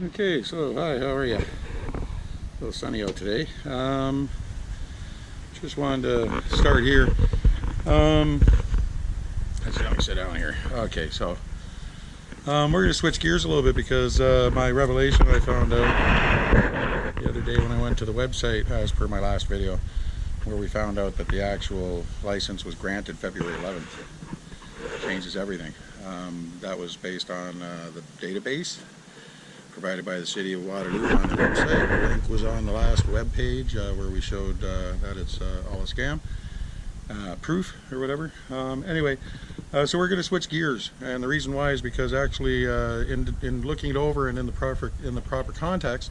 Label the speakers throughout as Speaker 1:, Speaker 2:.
Speaker 1: Okay, so hi, how are you? A little sunny out today. Just wanted to start here. Let me sit down here. Okay, so we're going to switch gears a little bit because my revelation I found out the other day when I went to the website, as per my last video, where we found out that the actual license was granted February 11th. Changes everything. That was based on the database provided by the City of Waterloo on the website. The link was on the last web page where we showed that it's all a scam. Proof or whatever. Anyway, so we're going to switch gears, and the reason why is because actually in looking it over and in the proper context,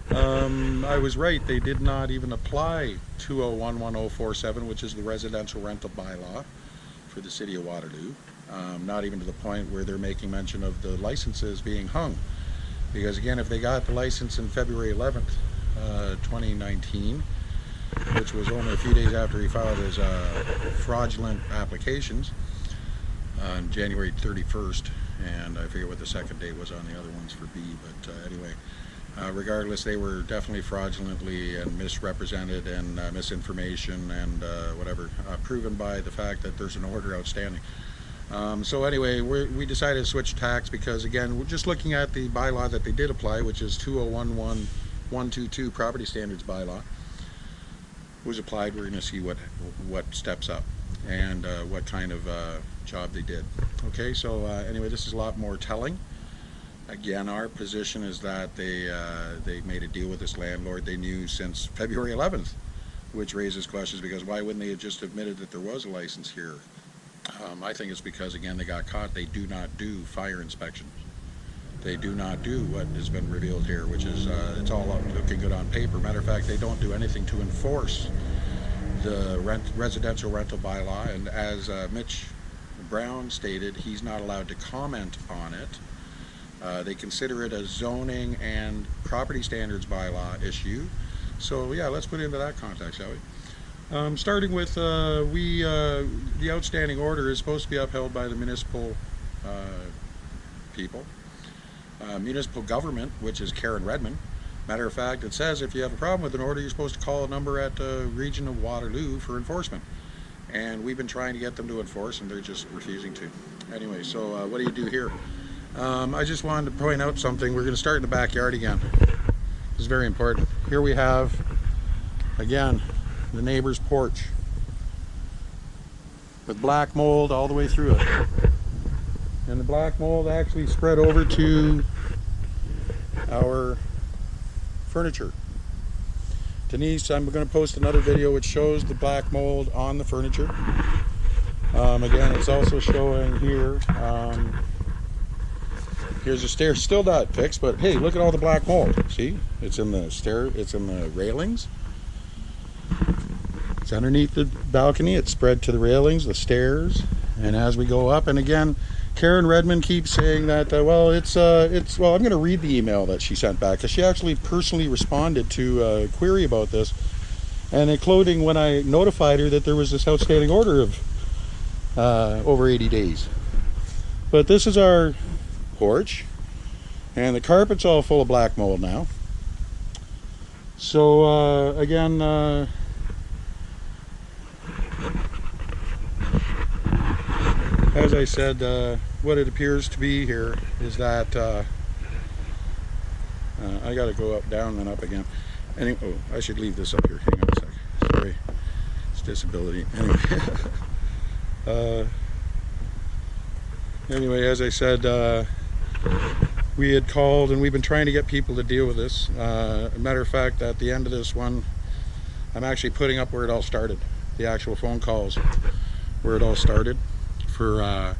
Speaker 1: I was right. They did not even apply 2011047, which is the residential rental bylaw for the City of Waterloo. Not even to the point where they're making mention of the licenses being hung. Because again, if they got the license in February 11th, 2019, which was only a few days after he filed his fraudulent applications on January 31st, and I forget what the second date was on the other ones for B, but anyway, regardless, they were definitely fraudulently and misrepresented and misinformation and whatever, proven by the fact that there's an order outstanding. So anyway, we decided to switch tacks because, again, we're just looking at the bylaw that they did apply, which is 2011122 Property Standards Bylaw was applied. We're going to see what steps up and what kind of job they did. Okay, so anyway, this is a lot more telling. Again, our position is that they made a deal with this landlord they knew since February 11th, which raises questions because why wouldn't they have just admitted that there was a license here? I think it's because, again, they got caught. They do not do fire inspections. They do not do what has been revealed here, which is it's all looking good on paper. Matter of fact, they don't do anything to enforce the residential rental bylaw, and as Mitch Brown stated, he's not allowed to comment on it. They consider it a zoning and property standards bylaw issue. So yeah, let's put it into that context, shall we? Starting with the outstanding order is supposed to be upheld by the municipal people, municipal government, which is Karen Redmond. Matter of fact, it says if you have a problem with an order, you're supposed to call a number at the region of Waterloo for enforcement. And we've been trying to get them to enforce, and they're just refusing to. Anyway, so what do you do here? I just wanted to point out something. We're going to start in the backyard again. This is very important. Here we have, again, the neighbor's porch with black mold all the way through it, and the black mold actually spread over to our furniture. Denise, I'm going to post another video which shows the black mold on the furniture. Again, it's also showing here. Here's the stairs, still not fixed, but hey, look at all the black mold. See, it's in the it's in the railings. It's underneath the balcony. It's spread to the railings, the stairs, and as we go up. And again, Karen Redmond keeps saying that well, well, I'm going to read the email that she sent back because she actually personally responded to a query about this, and including when I notified her that there was this outstanding order of over 80 days. But this is our porch, and the carpet's all full of black mold now. So again, as I said, what it appears to be here is that I got to go up, down, and up again. Anyway, oh, I should leave this up here. Hang on a sec. Sorry, it's disability. Anyway, as I said, we had called and we've been trying to get people to deal with this. Matter of fact, at the end of this one, I'm actually putting up where it all started. The actual phone calls where it all started for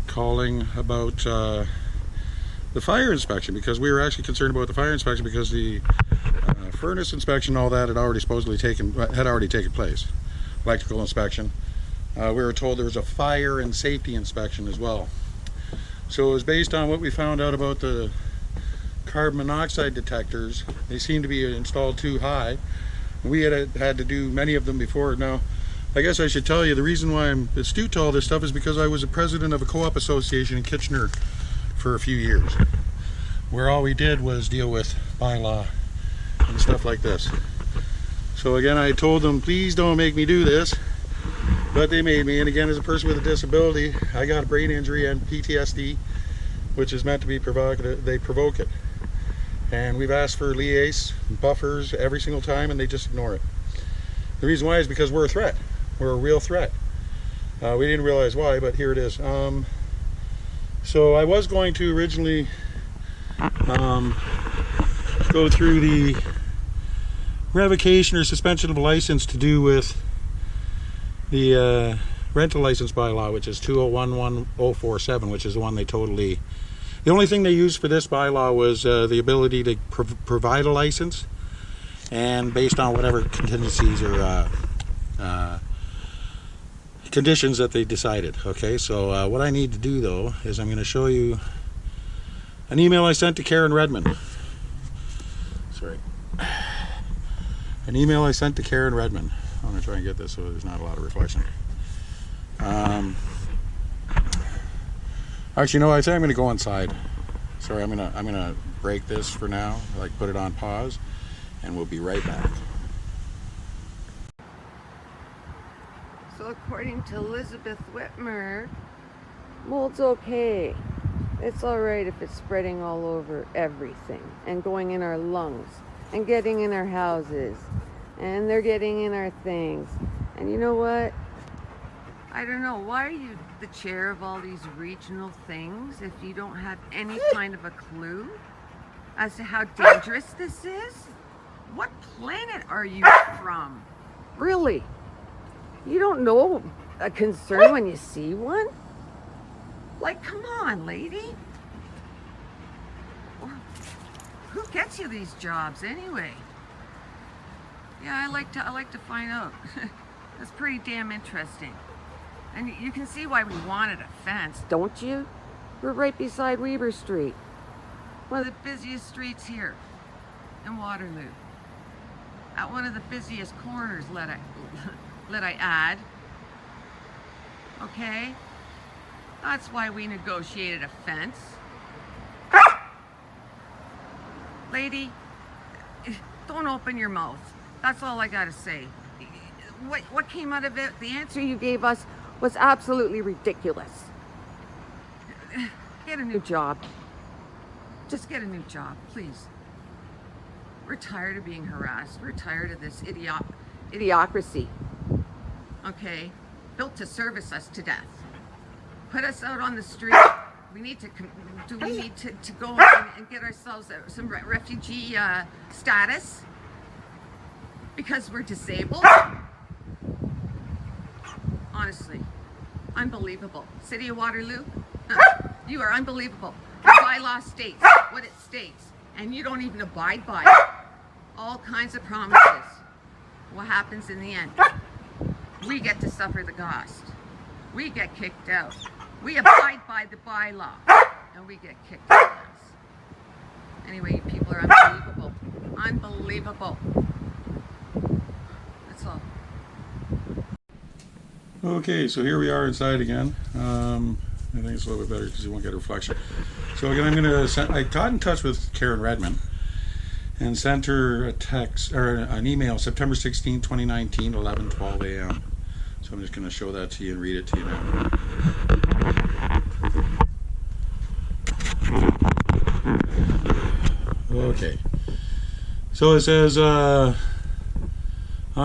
Speaker 1: calling about the fire inspection, because we were actually concerned about the fire inspection because the furnace inspection, all that had already taken place. Electrical inspection. We were told there was a fire and safety inspection as well. So it was based on what we found out about the carbon monoxide detectors. They seem to be installed too high. We had to do many of them before. Now, I guess I should tell you the reason why I'm astute to all this stuff is because I was a president of a co-op association in Kitchener for a few years. where all we did was deal with bylaw and stuff like this. So again, I told them, please don't make me do this, but they made me. And again, as a person with a disability, I got a brain injury and PTSD, which is meant to be provocative. They provoke it. And we've asked for liaise, buffers every single time, and they just ignore it. The reason why is because we're a threat. We're a real threat. We didn't realize why, but here it is. So I was going to originally go through the revocation or suspension of a license to do with the rental license bylaw, which is 2011047, which is the one they totally... The only thing they used for this bylaw was the ability to provide a license, and based on whatever contingencies or conditions that they decided. Okay, so what I need to do though is I'm going to show you an email I sent to Karen Redmond. Sorry. An email I sent to Karen Redmond. I'm going to try and get this so there's not a lot of reflection. Actually, no, I think I'm going to go inside. Sorry, I'm gonna break this for now, like put it on pause, and we'll be right back.
Speaker 2: So according to Elizabeth Whitmer, mold's okay. It's alright if it's spreading all over everything and going in our lungs and getting in our houses and they're getting in our things. And you know what? I don't know, why are you the chair of all these regional things if you don't have any kind of a clue as to how dangerous this is? What planet are you from? Really? You don't know a concern when you see one? Like, come on, lady. Who gets you these jobs anyway? Yeah, I like to find out. That's pretty damn interesting. And you can see why we wanted a fence, don't you? We're right beside Weber Street. One of the busiest streets here in Waterloo. At one of the busiest corners, let I add. Okay? That's why we negotiated a fence. Lady, don't open your mouth. That's all I gotta say. What came out of it? The answer you gave us was absolutely ridiculous. Get a new job. Just get a new job, please. We're tired of being harassed. We're tired of this idiocracy. Okay? Built to service us to death. Put us out on the street. We need to go and get ourselves some refugee status because we're disabled? Honestly, unbelievable. City of Waterloo, you are unbelievable. The bylaw states what it states, and you don't even abide by it. All kinds of promises. What happens in the end? We get to suffer the cost. We get kicked out. We abide by the bylaw, and we get kicked out. Anyway, you people are unbelievable. Unbelievable. That's all.
Speaker 1: Okay, so here we are inside again. I think it's a little bit better because you won't get a reflection. So again, I got in touch with Karen Redmond and sent her a text or an email September 16, 2019, 11:12 a.m. So I'm just going to show that to you and read it to you now. Okay. So it says, on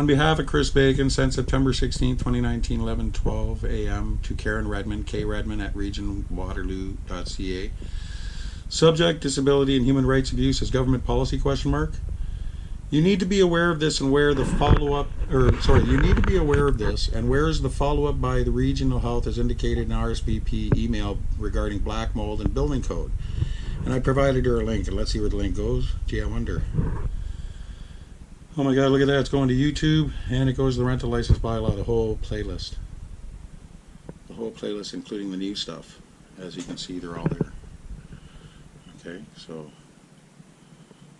Speaker 1: behalf of Chris Bacon, sent September 16, 2019, 11:12 a.m. to Karen Redmond, kredmond@regionwaterloo.ca. Subject, disability and human rights abuse as government policy, ? You need to be aware of this and where the follow-up, you need to be aware of this and where is the follow-up by the regional health as indicated in RSVP email regarding black mold and building code. And I provided her a link, and let's see where the link goes. Gee, I wonder. Oh my God, look at that. It's going to YouTube, and it goes to the rental license bylaw, the whole playlist. The whole playlist, including the new stuff. As you can see, they're all there. Okay, so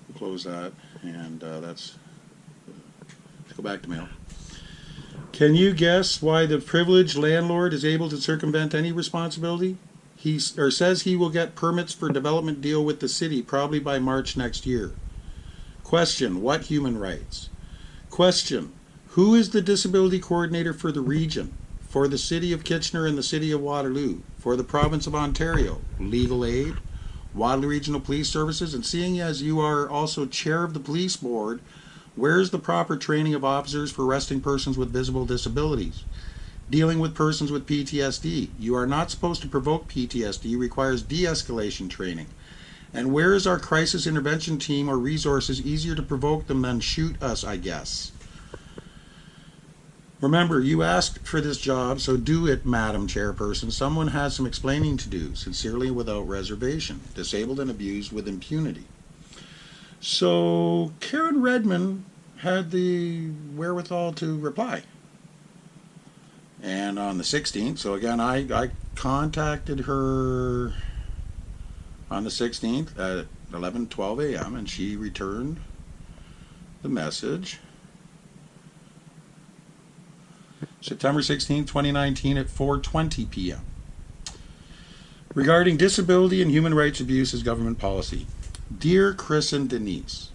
Speaker 1: we'll close that, and let's go back to mail. Can you guess why the privileged landlord is able to circumvent any responsibility? says he will get permits for development deal with the city probably by March next year. Question, what human rights? Question, who is the disability coordinator for the region? For the city of Kitchener and the city of Waterloo? For the province of Ontario? Legal aid? Waterloo Regional Police Services? And seeing as you are also chair of the police board, where's the proper training of officers for arresting persons with visible disabilities? Dealing with persons with PTSD. You are not supposed to provoke PTSD, requires de-escalation training. And where is our crisis intervention team or resources? Easier to provoke them than shoot us, I guess. Remember, you asked for this job, so do it, Madam Chairperson. Someone has some explaining to do, sincerely without reservation. Disabled and abused with impunity. So Karen Redmond had the wherewithal to reply. And on the 16th, so again, I contacted her on the 16th at 11:12 a.m. and she returned the message. September 16, 2019 at 4:20 p.m. Regarding disability and human rights abuse as government policy. Dear Chris and Denise,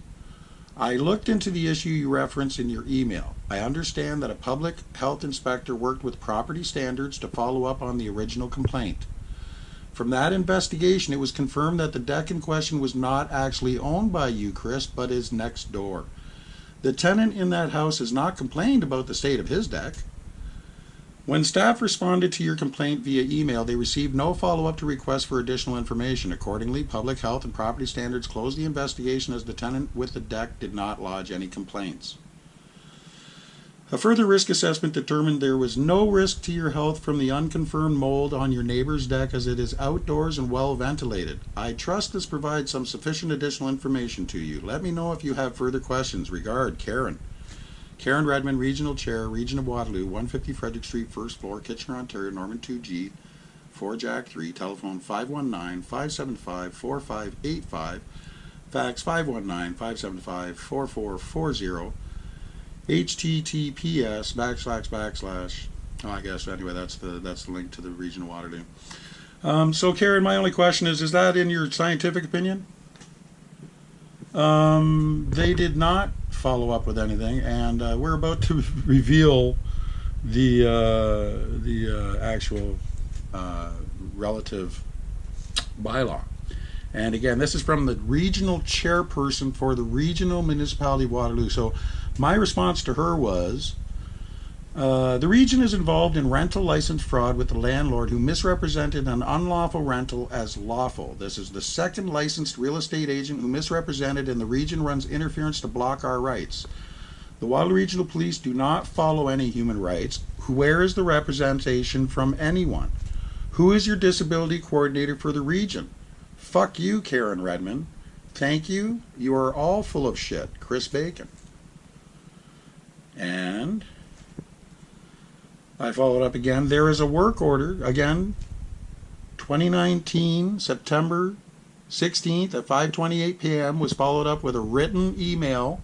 Speaker 1: I looked into the issue you reference in your email. I understand that a public health inspector worked with property standards to follow up on the original complaint. From that investigation, it was confirmed that the deck in question was not actually owned by you, Chris, but is next door. The tenant in that house has not complained about the state of his deck. When staff responded to your complaint via email, they received no follow-up to requests for additional information. Accordingly, Public Health and Property Standards closed the investigation as the tenant with the deck did not lodge any complaints. A further risk assessment determined there was no risk to your health from the unconfirmed mold on your neighbor's deck as it is outdoors and well ventilated. I trust this provides some sufficient additional information to you. Let me know if you have further questions. Regard, Karen. Karen Redmond, Regional Chair, Region of Waterloo, 150 Frederick Street, 1st floor, Kitchener, Ontario, Norman 2G, 4 Jack 3, telephone 519-575-4585, fax 519-575-4440, https:// I guess anyway that's the link to the Region of Waterloo. So Karen, my only question is that in your scientific opinion? They did not follow up with anything, and we're about to reveal the actual relative bylaw. And again, this is from the regional chairperson for the regional municipality of Waterloo. So my response to her was, the region is involved in rental license fraud with the landlord who misrepresented an unlawful rental as lawful. This is the second licensed real estate agent who misrepresented, and the region runs interference to block our rights. The Waterloo Regional Police do not follow any human rights. Where is the representation from anyone? Who is your disability coordinator for the region? Fuck you, Karen Redmond. Thank you. You are all full of shit. Chris Bacon. And I followed up again. There is a work order, again, 2019, September 16th at 5:28 p.m. was followed up with a written email.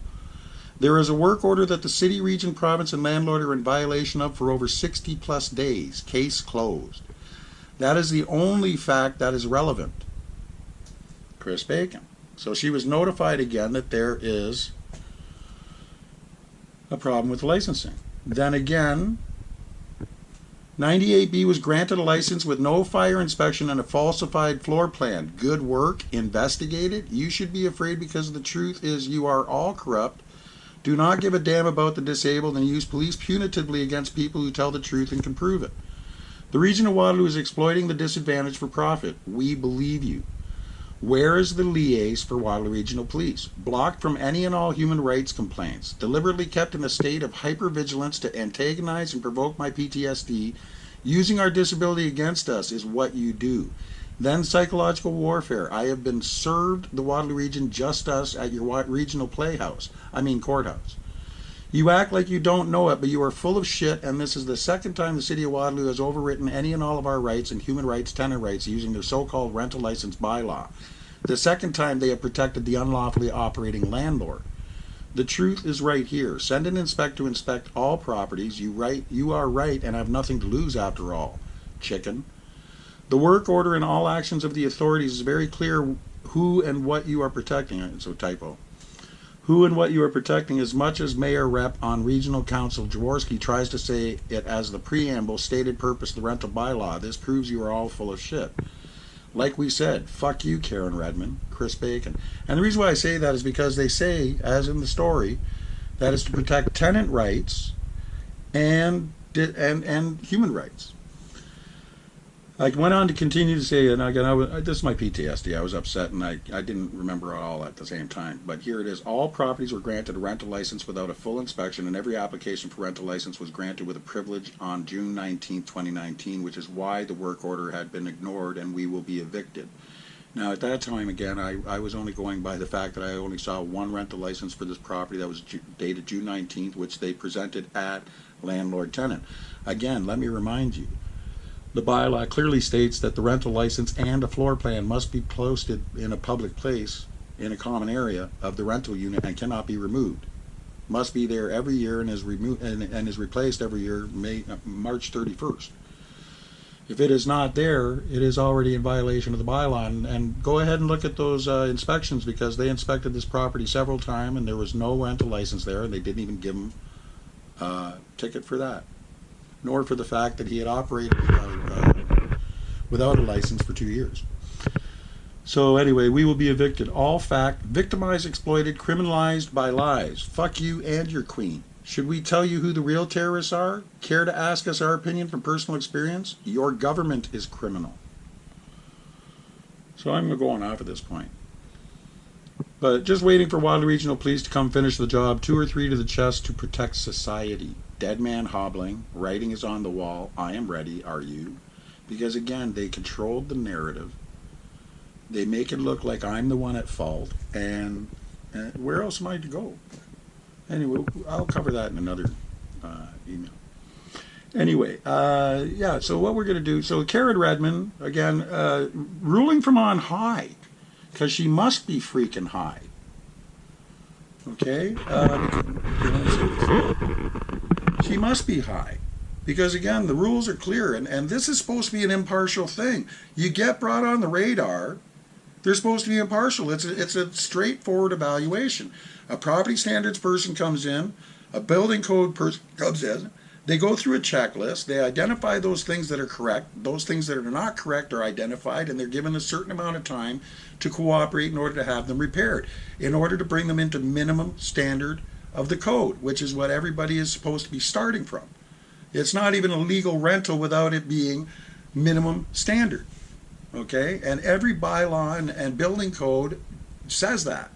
Speaker 1: There is a work order that the city, region, province, and landlord are in violation of for over 60 plus days. Case closed. That is the only fact that is relevant. Chris Bacon. So she was notified again that there is a problem with licensing. Then again, 98B was granted a license with no fire inspection and a falsified floor plan. Good work. Investigate it. You should be afraid because the truth is you are all corrupt. Do not give a damn about the disabled and use police punitively against people who tell the truth and can prove it. The region of Waterloo is exploiting the disadvantage for profit. We believe you. Where is the liaise for Waterloo Regional Police? Blocked from any and all human rights complaints. Deliberately kept in a state of hypervigilance to antagonize and provoke my PTSD. Using our disability against us is what you do. Then psychological warfare. I have been served the Waterloo Region just us at your regional courthouse. You act like you don't know it, but you are full of shit, and this is the second time the City of Waterloo has overwritten any and all of our rights and human rights tenant rights using their so-called rental license bylaw. The second time they have protected the unlawfully operating landlord. The truth is right here. Send an inspector to inspect all properties. You are right and have nothing to lose after all. Chicken. The work order and all actions of the authorities is very clear who and what you are protecting. It's a typo. Who and what you are protecting, as much as Mayor Rep on Regional Council Jaworski tries to say it as the preamble stated purpose of the rental bylaw. This proves you are all full of shit. Like we said, fuck you, Karen Redmond, Chris Bacon. And the reason why I say that is because they say, as in the story, that is to protect tenant rights and human rights. I went on to continue to say, and again, this is my PTSD. I was upset, and I didn't remember it all at the same time. But here it is. All properties were granted a rental license without a full inspection, and every application for rental license was granted with a privilege on June 19, 2019, which is why the work order had been ignored, and we will be evicted. Now, at that time, again, I was only going by the fact that I only saw one rental license for this property that was dated June 19th, which they presented at landlord-tenant. Again, let me remind you, the bylaw clearly states that the rental license and a floor plan must be posted in a public place in a common area of the rental unit and cannot be removed. Must be there every year and is is replaced every year March 31st. If it is not there, it is already in violation of the bylaw. And go ahead and look at those inspections, because they inspected this property several times and there was no rental license there, and they didn't even give him a ticket for that, nor for the fact that he had operated without a license for 2 years. So anyway, we will be evicted. All fact, victimized, exploited, criminalized by lies. Fuck you and your queen. Should we tell you who the real terrorists are? Care to ask us our opinion from personal experience? Your government is criminal. So I'm going off at this point. But just waiting for Wadley Regional Police to come finish the job. 2 or 3 to the chest to protect society. Dead man hobbling. Writing is on the wall. I am ready. Are you? Because again, they controlled the narrative. They make it look like I'm the one at fault. And where else am I to go? Anyway, I'll cover that in another email. Anyway, yeah, so what we're going to do, so Karen Redmond, again, ruling from on high, because she must be freaking high. Okay? She must be high. Because again, the rules are clear, and this is supposed to be an impartial thing. You get brought on the radar, they're supposed to be impartial. It's a straightforward evaluation. A property standards person comes in, a building code person comes in, they go through a checklist, they identify those things that are correct, those things that are not correct are identified, and they're given a certain amount of time to cooperate in order to have them repaired, in order to bring them into minimum standard of the code, which is what everybody is supposed to be starting from. It's not even a legal rental without it being minimum standard. Okay? And every bylaw and building code says that.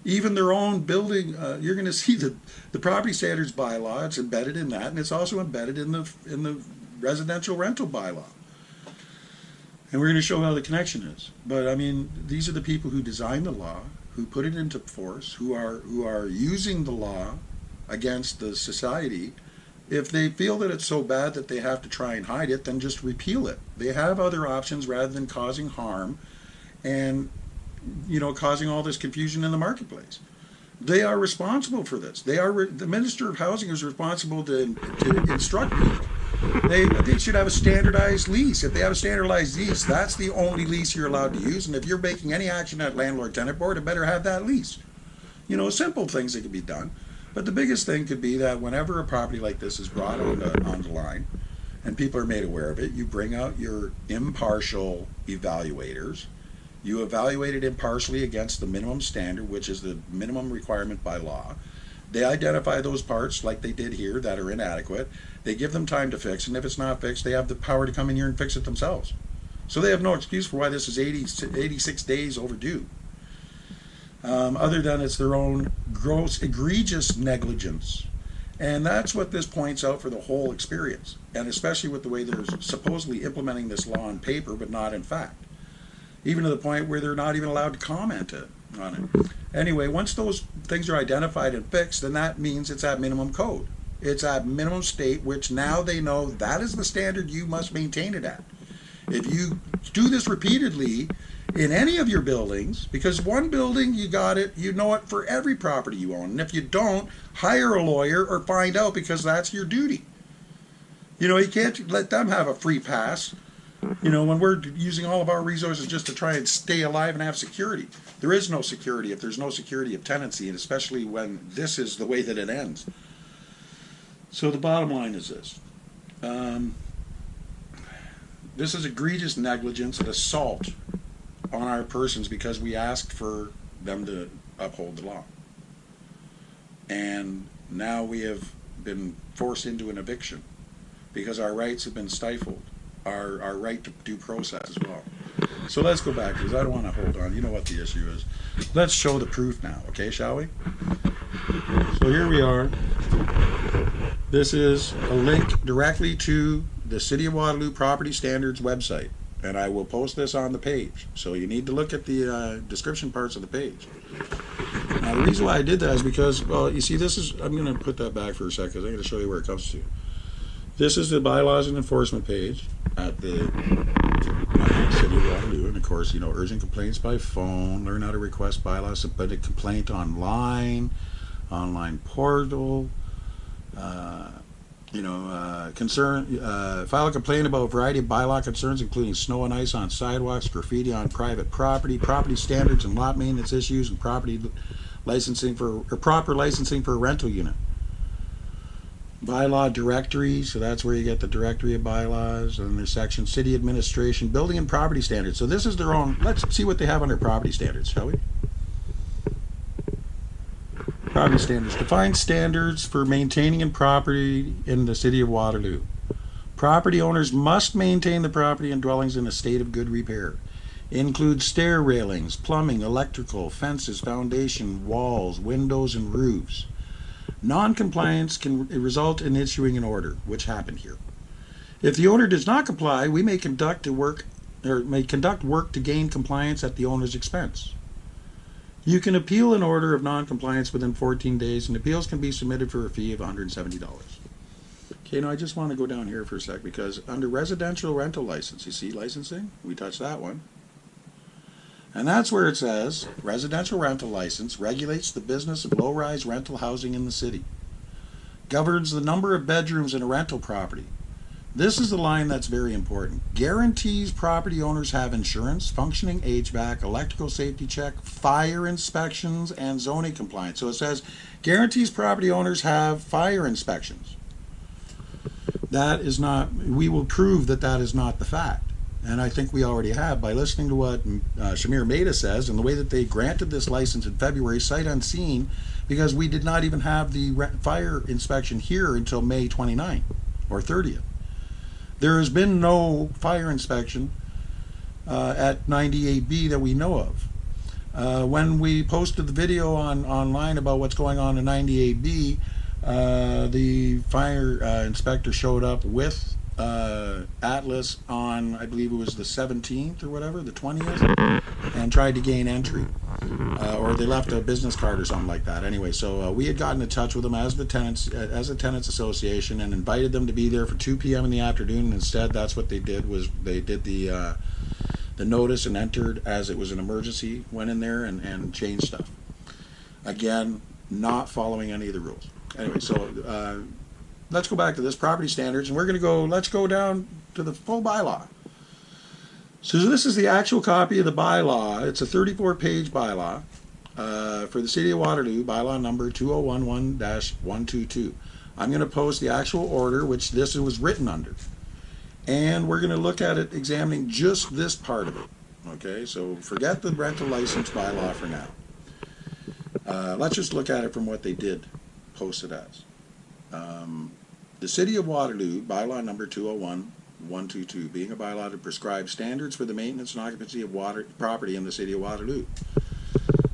Speaker 1: Even their own building, you're going to see the property standards bylaw, it's embedded in that, and it's also embedded in the residential rental bylaw. And we're going to show how the connection is. But I mean, these are the people who designed the law, who put it into force, who are using the law against the society. If they feel that it's so bad that they have to try and hide it, then just repeal it. They have other options rather than causing harm and, you know, causing all this confusion in the marketplace. They are responsible for this. The Minister of Housing is responsible to instruct people. They should have a standardized lease. If they have a standardized lease, that's the only lease you're allowed to use. And if you're making any action at landlord-tenant board, it better have that lease. You know, simple things that can be done. But the biggest thing could be that whenever a property like this is brought on the line and people are made aware of it, you bring out your impartial evaluators. You evaluate it impartially against the minimum standard, which is the minimum requirement by law. They identify those parts, like they did here, that are inadequate. They give them time to fix, and if it's not fixed, they have the power to come in here and fix it themselves. So they have no excuse for why this is 86 days overdue. Other than it's their own gross, egregious negligence. And that's what this points out for the whole experience, and especially with the way they're supposedly implementing this law on paper, but not in fact. Even to the point where they're not even allowed to comment on it. Anyway, once those things are identified and fixed, then that means it's at minimum code. It's at minimum state, which now they know that is the standard you must maintain it at. If you do this repeatedly in any of your buildings, because one building, you got it, you know it for every property you own. And if you don't, hire a lawyer or find out, because that's your duty. You know, you can't let them have a free pass You know, when we're using all of our resources just to try and stay alive and have security, there is no security if there's no security of tenancy, and especially when this is the way that it ends. So the bottom line is this. This is egregious negligence and assault on our persons because we asked for them to uphold the law. And now we have been forced into an eviction because our rights have been stifled, our right to due process as well. So let's go back, because I don't want to hold on. You know what the issue is. Let's show the proof now, okay, shall we? So here we are. This is a link directly to the City of Waterloo Property Standards website, and I will post this on the page. So you need to look at the description parts of the page. Now the reason why I did that is because, well, you see, this is, I'm going to put that back for a second because I'm going to show you where it comes to. This is the bylaws and enforcement page at the City of Waterloo, and of course, you know, urgent complaints by phone, learn how to request bylaws, submit a complaint online portal, file a complaint about a variety of bylaw concerns, including snow and ice on sidewalks, graffiti on private property, property standards and lot maintenance issues, and property licensing for, or proper licensing for a rental unit. Bylaw directory, so that's where you get the directory of bylaws, and there's section city administration, building and property standards. So this is their own. Let's see what they have under property standards, shall we? Property standards. Define standards for maintaining and property in the City of Waterloo. Property owners must maintain the property and dwellings in a state of good repair. Includes stair railings, plumbing, electrical, fences, foundation, walls, windows, and roofs. Non-compliance can result in issuing an order, which happened here. If the owner does not comply, we may conduct work to gain compliance at the owner's expense. You can appeal an order of non-compliance within 14 days, and appeals can be submitted for a fee of $170. Okay, now I just want to go down here for a sec, because under residential rental license, you see licensing? We touched that one. And that's where it says, residential rental license regulates the business of low-rise rental housing in the city. Governs the number of bedrooms in a rental property. This is the line that's very important. Guarantees property owners have insurance, functioning HVAC, electrical safety check, fire inspections, and zoning compliance. So it says, guarantees property owners have fire inspections. That is not, we will prove that that is not the fact. And I think we already have by listening to what Shamir Maida says and the way that they granted this license in February, sight unseen, because we did not even have the fire inspection here until May 29th or 30th. There has been no fire inspection at 98B that we know of. When we posted the video online about what's going on in 98B, the fire inspector showed up with Atlas on, I believe it was the 17th or whatever, the 20th, and tried to gain entry. Or they left a business card or something like that. Anyway, so we had gotten in touch with them as a tenants association and invited them to be there for 2 p.m. in the afternoon. And instead, that's what they did, was they did the notice and entered as it was an emergency, went in there and changed stuff. Again, not following any of the rules. Anyway, so let's go back to this property standards, and we're going to go, let's go down to the full bylaw. So this is the actual copy of the bylaw. It's a 34-page bylaw for the City of Waterloo, bylaw number 2011-122. I'm going to post the actual order, which this was written under. And we're going to look at it, examining just this part of it. Okay, so forget the rental license bylaw for now. Let's just look at it from what they did post it as. The City of Waterloo, bylaw number 2011-122, being a bylaw to prescribe standards for the maintenance and occupancy of property in the City of Waterloo.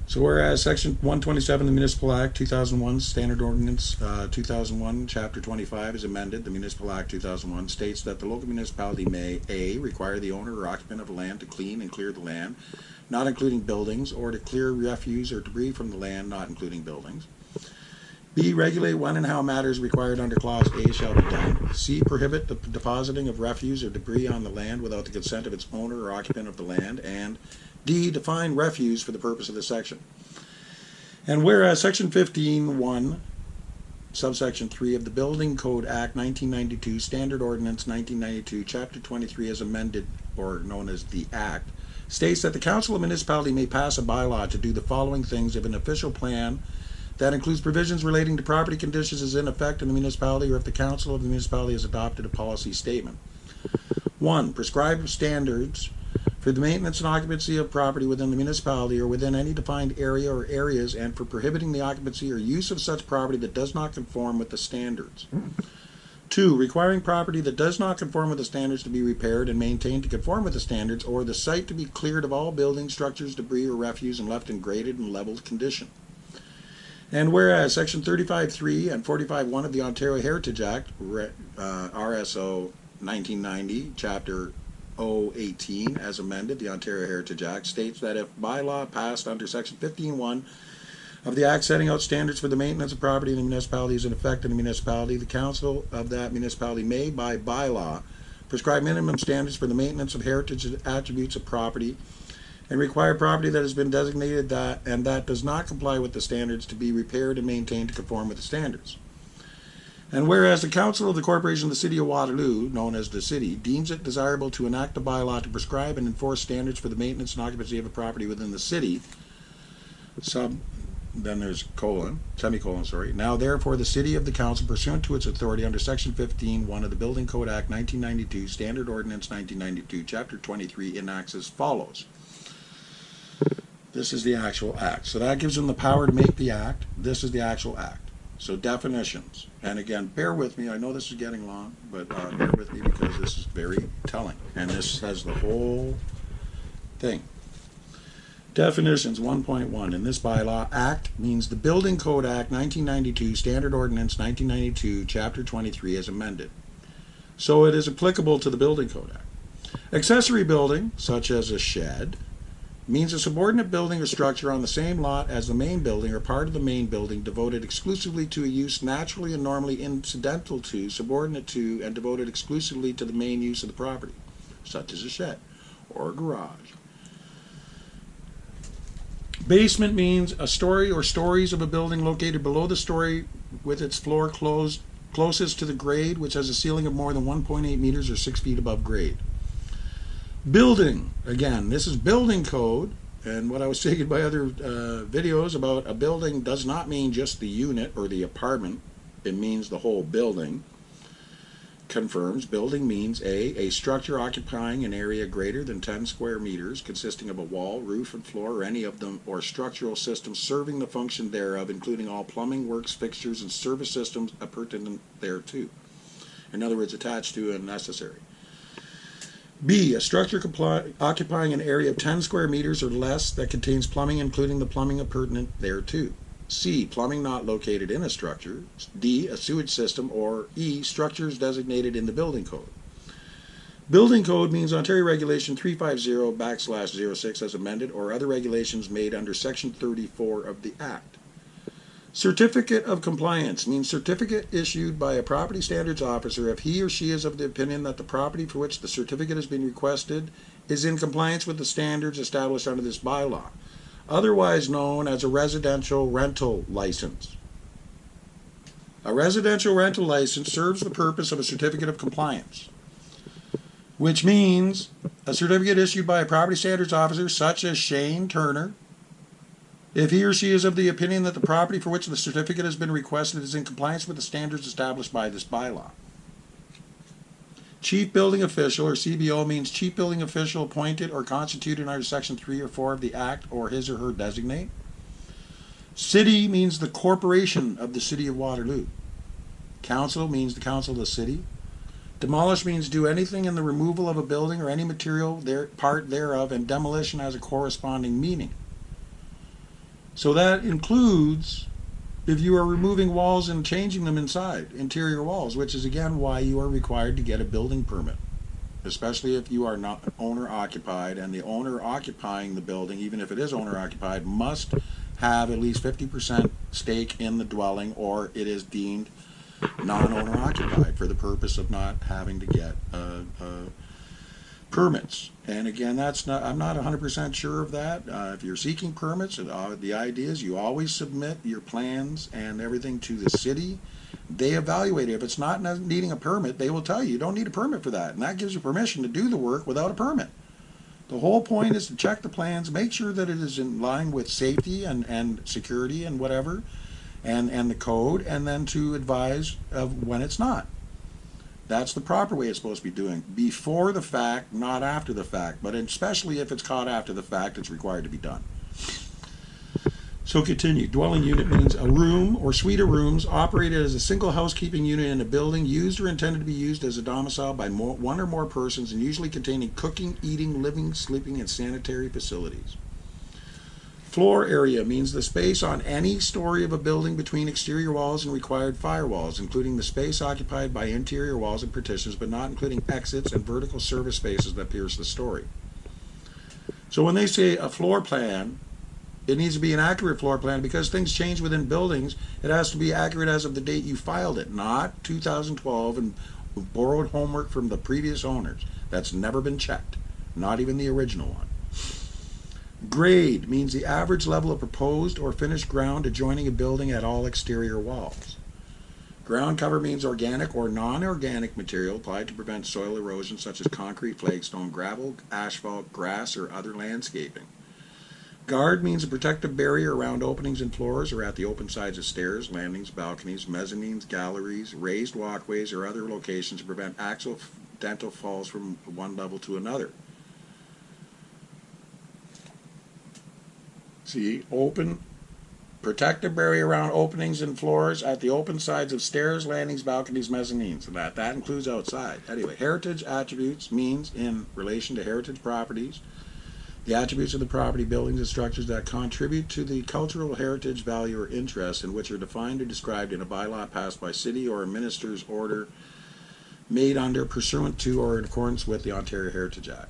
Speaker 1: So whereas Section 127 of the Municipal Act 2001, Standard Ordinance 2001, Chapter 25 is amended, the Municipal Act 2001 states that the local municipality may, A, require the owner or occupant of a land to clean and clear the land, not including buildings, or to clear refuse or debris from the land, not including buildings. B, regulate when and how matters required under Clause A shall be done. C, prohibit the depositing of refuse or debris on the land without the consent of its owner or occupant of the land. And D, define refuse for the purpose of this section. And whereas Section 15.1 subsection 3 of the Building Code Act 1992, Standard Ordinance 1992, Chapter 23 as amended, or known as the Act, states that the Council of Municipality may pass a bylaw to do the following things if an official plan that includes provisions relating to property conditions is in effect in the municipality, or if the Council of the municipality has adopted a policy statement. 1. Prescribe standards for the maintenance and occupancy of property within the municipality or within any defined area or areas, and for prohibiting the occupancy or use of such property that does not conform with the standards. 2. Requiring property that does not conform with the standards to be repaired and maintained to conform with the standards, or the site to be cleared of all buildings, structures, debris, or refuse and left in graded and leveled condition. And whereas Section 35.3 and 45.1 of the Ontario Heritage Act, RSO 1990, Chapter 018, as amended, the Ontario Heritage Act, states that if bylaw passed under Section 15.1 of the Act setting out standards for the maintenance of property in the municipality is in effect in the municipality, the council of that municipality may, by bylaw, prescribe minimum standards for the maintenance of heritage attributes of property and require property that has been designated that does not comply with the standards to be repaired and maintained to conform with the standards. And whereas the Council of the Corporation of the City of Waterloo, known as the City, deems it desirable to enact a bylaw to prescribe and enforce standards for the maintenance and occupancy of a property within the city, then there's semicolon, now therefore the City of the Council, pursuant to its authority under Section 15.1 of the Building Code Act 1992, Standard Ordinance 1992, Chapter 23, enacts as follows. This is the actual act. So that gives them the power to make the act. This is the actual act. So definitions. And again, bear with me. I know this is getting long, but bear with me because this is very telling. And this says the whole thing. Definitions 1.1. In this bylaw, act means the Building Code Act 1992, Standard Ordinance 1992, Chapter 23 as amended. So it is applicable to the Building Code Act. Accessory building, such as a shed, means a subordinate building or structure on the same lot as the main building or part of the main building devoted exclusively to a use naturally and normally incidental to, subordinate to, and devoted exclusively to the main use of the property, such as a shed or a garage. Basement means a story or stories of a building located below the story with its floor closest to the grade, which has a ceiling of more than 1.8 meters or 6 feet above grade. Building, again, this is building code, and what I was saying by other videos about a building does not mean just the unit or the apartment. It means the whole building. Confirms building means a structure occupying an area greater than 10 square meters, consisting of a wall, roof, and floor, or any of them, or structural systems serving the function thereof, including all plumbing, works, fixtures, and service systems appurtenant thereto. In other words, attached to and necessary. B, a structure occupying an area of 10 square meters or less that contains plumbing, including the plumbing appurtenant thereto. C, plumbing not located in a structure. D, a sewage system. Or E, structures designated in the building code. Building code means Ontario Regulation 350/06 as amended, or other regulations made under Section 34 of the Act. Certificate of compliance means certificate issued by a property standards officer if he or she is of the opinion that the property for which the certificate has been requested is in compliance with the standards established under this bylaw, otherwise known as a residential rental license. A residential rental license serves the purpose of a certificate of compliance, which means a certificate issued by a property standards officer such as Shane Turner, if he or she is of the opinion that the property for which the certificate has been requested is in compliance with the standards established by this bylaw. Chief Building Official, or CBO, means Chief Building Official appointed or constituted under Section 3 or 4 of the Act, or his or her designate. City means the corporation of the City of Waterloo. Council means the council of the city. Demolish means do anything in the removal of a building or any material part thereof, and demolition has a corresponding meaning. So that includes if you are removing walls and changing them inside, interior walls, which is again why you are required to get a building permit, especially if you are not owner occupied, and the owner occupying the building, even if it is owner occupied, must have at least 50% stake in the dwelling, or it is deemed non-owner occupied for the purpose of not having to get a Permits, and again, I'm not 100% sure of that. If you're seeking permits, the idea is you always submit your plans and everything to the city. They evaluate it. If it's not needing a permit, they will tell you don't need a permit for that, and that gives you permission to do the work without a permit. The whole point is to check the plans, make sure that it is in line with safety and security and whatever, and the code, and then to advise of when it's not. That's the proper way it's supposed to be doing. Before the fact, not after the fact. But especially if it's caught after the fact, it's required to be done. So continue. Dwelling unit means a room or suite of rooms operated as a single housekeeping unit in a building, used or intended to be used as a domicile by one or more persons, and usually containing cooking, eating, living, sleeping, and sanitary facilities. Floor area means the space on any story of a building between exterior walls and required firewalls, including the space occupied by interior walls and partitions, but not including exits and vertical service spaces that pierce the story. So when they say a floor plan, it needs to be an accurate floor plan because things change within buildings. It has to be accurate as of the date you filed it, not 2012 and borrowed homework from the previous owners. That's never been checked, not even the original one. Grade means the average level of proposed or finished ground adjoining a building at all exterior walls. Ground cover means organic or non-organic material applied to prevent soil erosion such as concrete, flagstone, gravel, asphalt, grass, or other landscaping. Guard means a protective barrier around openings in floors or at the open sides of stairs, landings, balconies, mezzanines, galleries, raised walkways, or other locations to prevent accidental falls from one level to another. See, open, protective barrier around openings in floors at the open sides of stairs, landings, balconies, mezzanines. And that includes outside. Anyway, heritage attributes means in relation to heritage properties, the attributes of the property, buildings, and structures that contribute to the cultural heritage, value, or interest, and which are defined or described in a bylaw passed by city or a minister's order made under, pursuant to, or in accordance with the Ontario Heritage Act.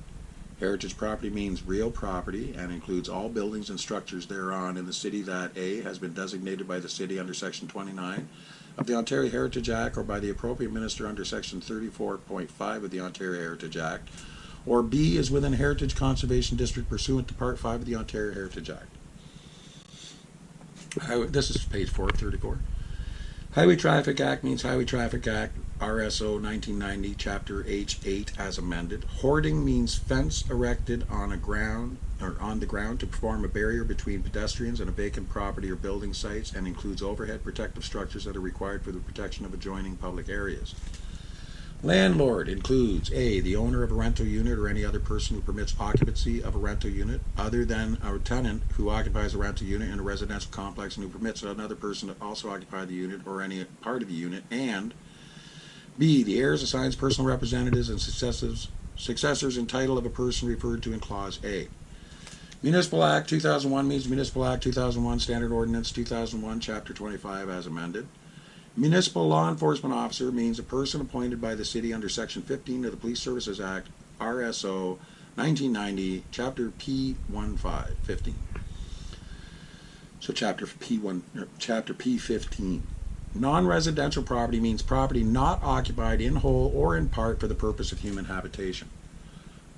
Speaker 1: Heritage property means real property and includes all buildings and structures thereon in the city that A, has been designated by the city under Section 29 of the Ontario Heritage Act or by the appropriate minister under Section 34.5 of the Ontario Heritage Act, or B, is within a Heritage Conservation District pursuant to Part 5 of the Ontario Heritage Act. This is page 434. Highway Traffic Act means Highway Traffic Act, RSO 1990, Chapter H8 as amended. Hoarding means fence erected on the ground to form a barrier between pedestrians and a vacant property or building sites, and includes overhead protective structures that are required for the protection of adjoining public areas. Landlord includes A, the owner of a rental unit or any other person who permits occupancy of a rental unit other than a tenant who occupies a rental unit in a residential complex and who permits another person to also occupy the unit or any part of the unit, and B, the heirs, assigns personal representatives and successors in title of a person referred to in Clause A. Municipal Act 2001 means Municipal Act 2001, Standard Ordinance 2001, Chapter 25 as amended. Municipal Law Enforcement Officer means a person appointed by the city under Section 15 of the Police Services Act, RSO 1990, Chapter P15. So Chapter P15. Non-residential property means property not occupied in whole or in part for the purpose of human habitation.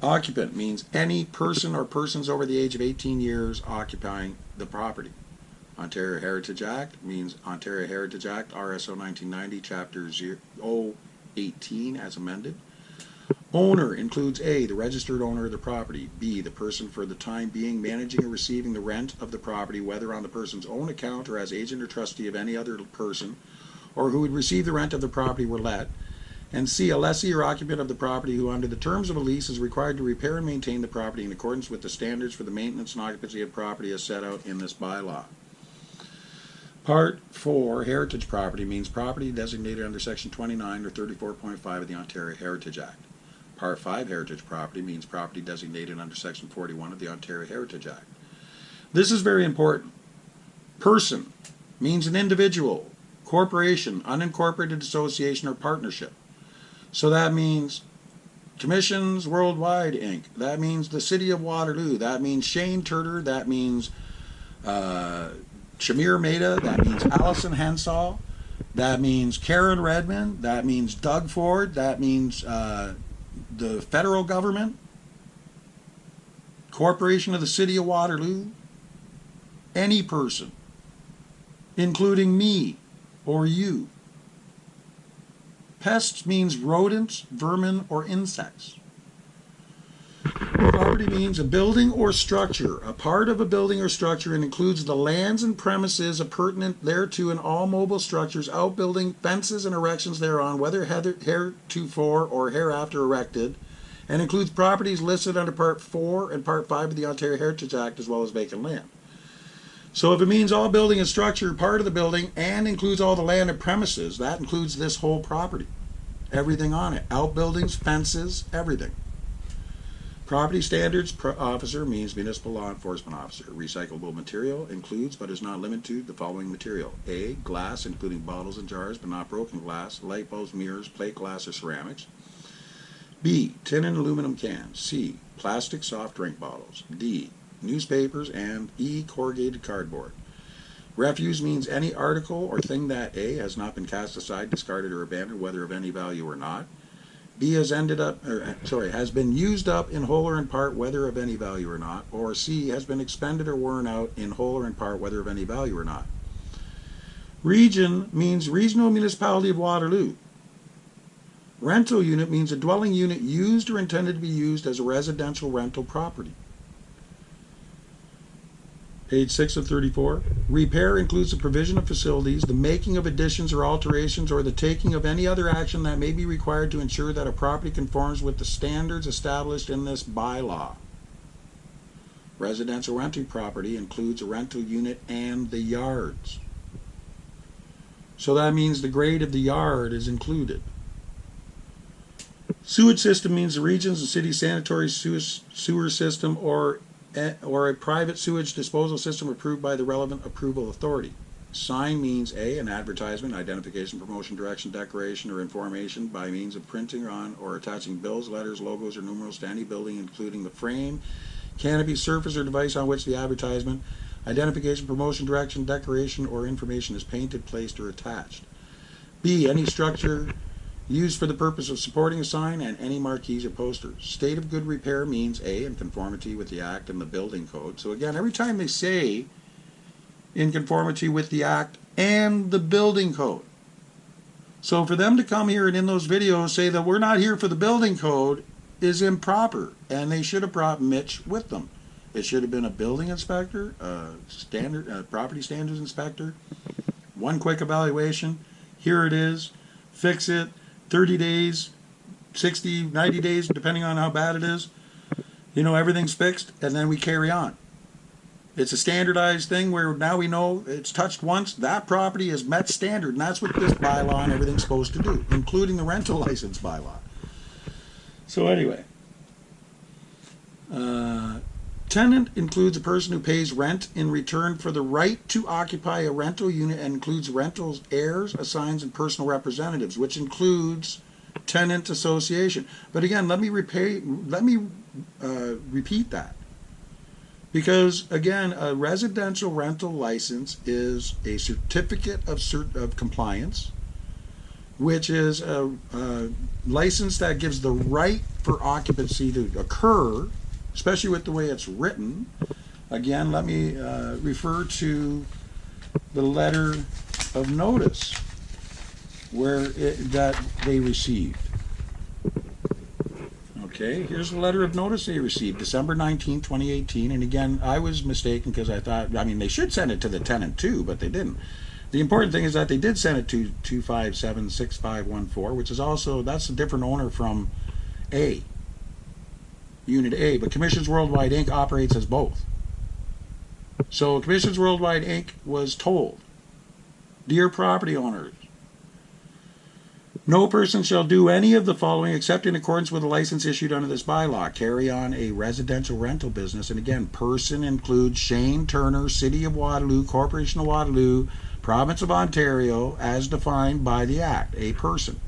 Speaker 1: Occupant means any person or persons over the age of 18 years occupying the property. Ontario Heritage Act means Ontario Heritage Act, RSO 1990, Chapter 018 as amended. Owner includes A, the registered owner of the property, B, the person for the time being managing or receiving the rent of the property, whether on the person's own account or as agent or trustee of any other person, or who would receive the rent of the property were let, and C, a lessee or occupant of the property who under the terms of a lease is required to repair and maintain the property in accordance with the standards for the maintenance and occupancy of property as set out in this bylaw. Part 4, heritage property means property designated under Section 29 or 34.5 of the Ontario Heritage Act. Part 5, heritage property means property designated under Section 41 of the Ontario Heritage Act. This is very important. Person means an individual, corporation, unincorporated association, or partnership. So that means Commissions Worldwide, Inc. That means the City of Waterloo. That means Shane Turner. That means Shamir Mehta. That means Allison Hensall. That means Karen Redmond. That means Doug Ford. That means the federal government. Corporation of the City of Waterloo, any person, including me or you. Pests means rodents, vermin, or insects. Property means a building or structure, a part of a building or structure, and includes the lands and premises appurtenant thereto and all mobile structures, outbuilding, fences, and erections thereon, whether heretofore or hereafter erected, and includes properties listed under Part 4 and Part 5 of the Ontario Heritage Act, as well as vacant land. So if it means all building and structure, part of the building, and includes all the land and premises, that includes this whole property. Everything on it. Outbuildings, fences, everything. Property standards officer means municipal law enforcement officer. Recyclable material includes, but is not limited to, the following material. A, glass, including bottles and jars, but not broken glass, light bulbs, mirrors, plate glass, or ceramics. B, tin and aluminum cans. C, plastic soft drink bottles. D, newspapers, and E, corrugated cardboard. Refuse means any article or thing that A, has not been cast aside, discarded, or abandoned, whether of any value or not. B, has been used up in whole or in part, whether of any value or not. Or C, has been expended or worn out in whole or in part, whether of any value or not. Region means regional municipality of Waterloo. Rental unit means a dwelling unit used or intended to be used as a residential rental property. Page 6 of 34. Repair includes the provision of facilities, the making of additions or alterations, or the taking of any other action that may be required to ensure that a property conforms with the standards established in this bylaw. Residential rental property includes a rental unit and the yards. So that means the grade of the yard is included. Sewage system means the region's and city sanitary sewer system or a private sewage disposal system approved by the relevant approval authority. Sign means A, an advertisement, identification, promotion, direction, declaration, or information by means of printing on or attaching bills, letters, logos, or numerals to any building, including the frame, canopy, surface, or device on which the advertisement, identification, promotion, direction, declaration, or information is painted, placed, or attached. B, any structure used for the purpose of supporting a sign and any marquees or posters. State of good repair means A, in conformity with the Act and the building code. So again, every time they say in conformity with the Act and the building code. So for them to come here and in those videos say that we're not here for the building code is improper, and they should have brought Mitch with them. It should have been a building inspector, property standards inspector, one quick evaluation. Here it is, fix it, 30 days, 60, 90 days, depending on how bad it is. You know, everything's fixed, and then we carry on. It's a standardized thing where now we know it's touched once, that property has met standard, and that's what this bylaw and everything's supposed to do, including the rental license bylaw. So anyway, tenant includes a person who pays rent in return for the right to occupy a rental unit and includes rentals, heirs, assigns, and personal representatives, which includes tenant association. But again, let me repeat that. Because again, a residential rental license is a certificate of compliance, which is a license that gives the right for occupancy to occur, especially with the way it's written. Again, let me refer to the letter of notice that they received. Okay, here's the letter of notice they received, December 19, 2018. And again, I was mistaken because I thought, they should send it to the tenant too, but they didn't. The important thing is that they did send it to 2576514, which is also, that's a different owner from A. Unit A, but Commissions Worldwide Inc. operates as both. So Commissions Worldwide Inc. was told, dear property owners, no person shall do any of the following except in accordance with a license issued under this bylaw. Carry on a residential rental business. And again, person includes Shane Turner, City of Waterloo, Corporation of Waterloo, Province of Ontario, as defined by the Act, a person.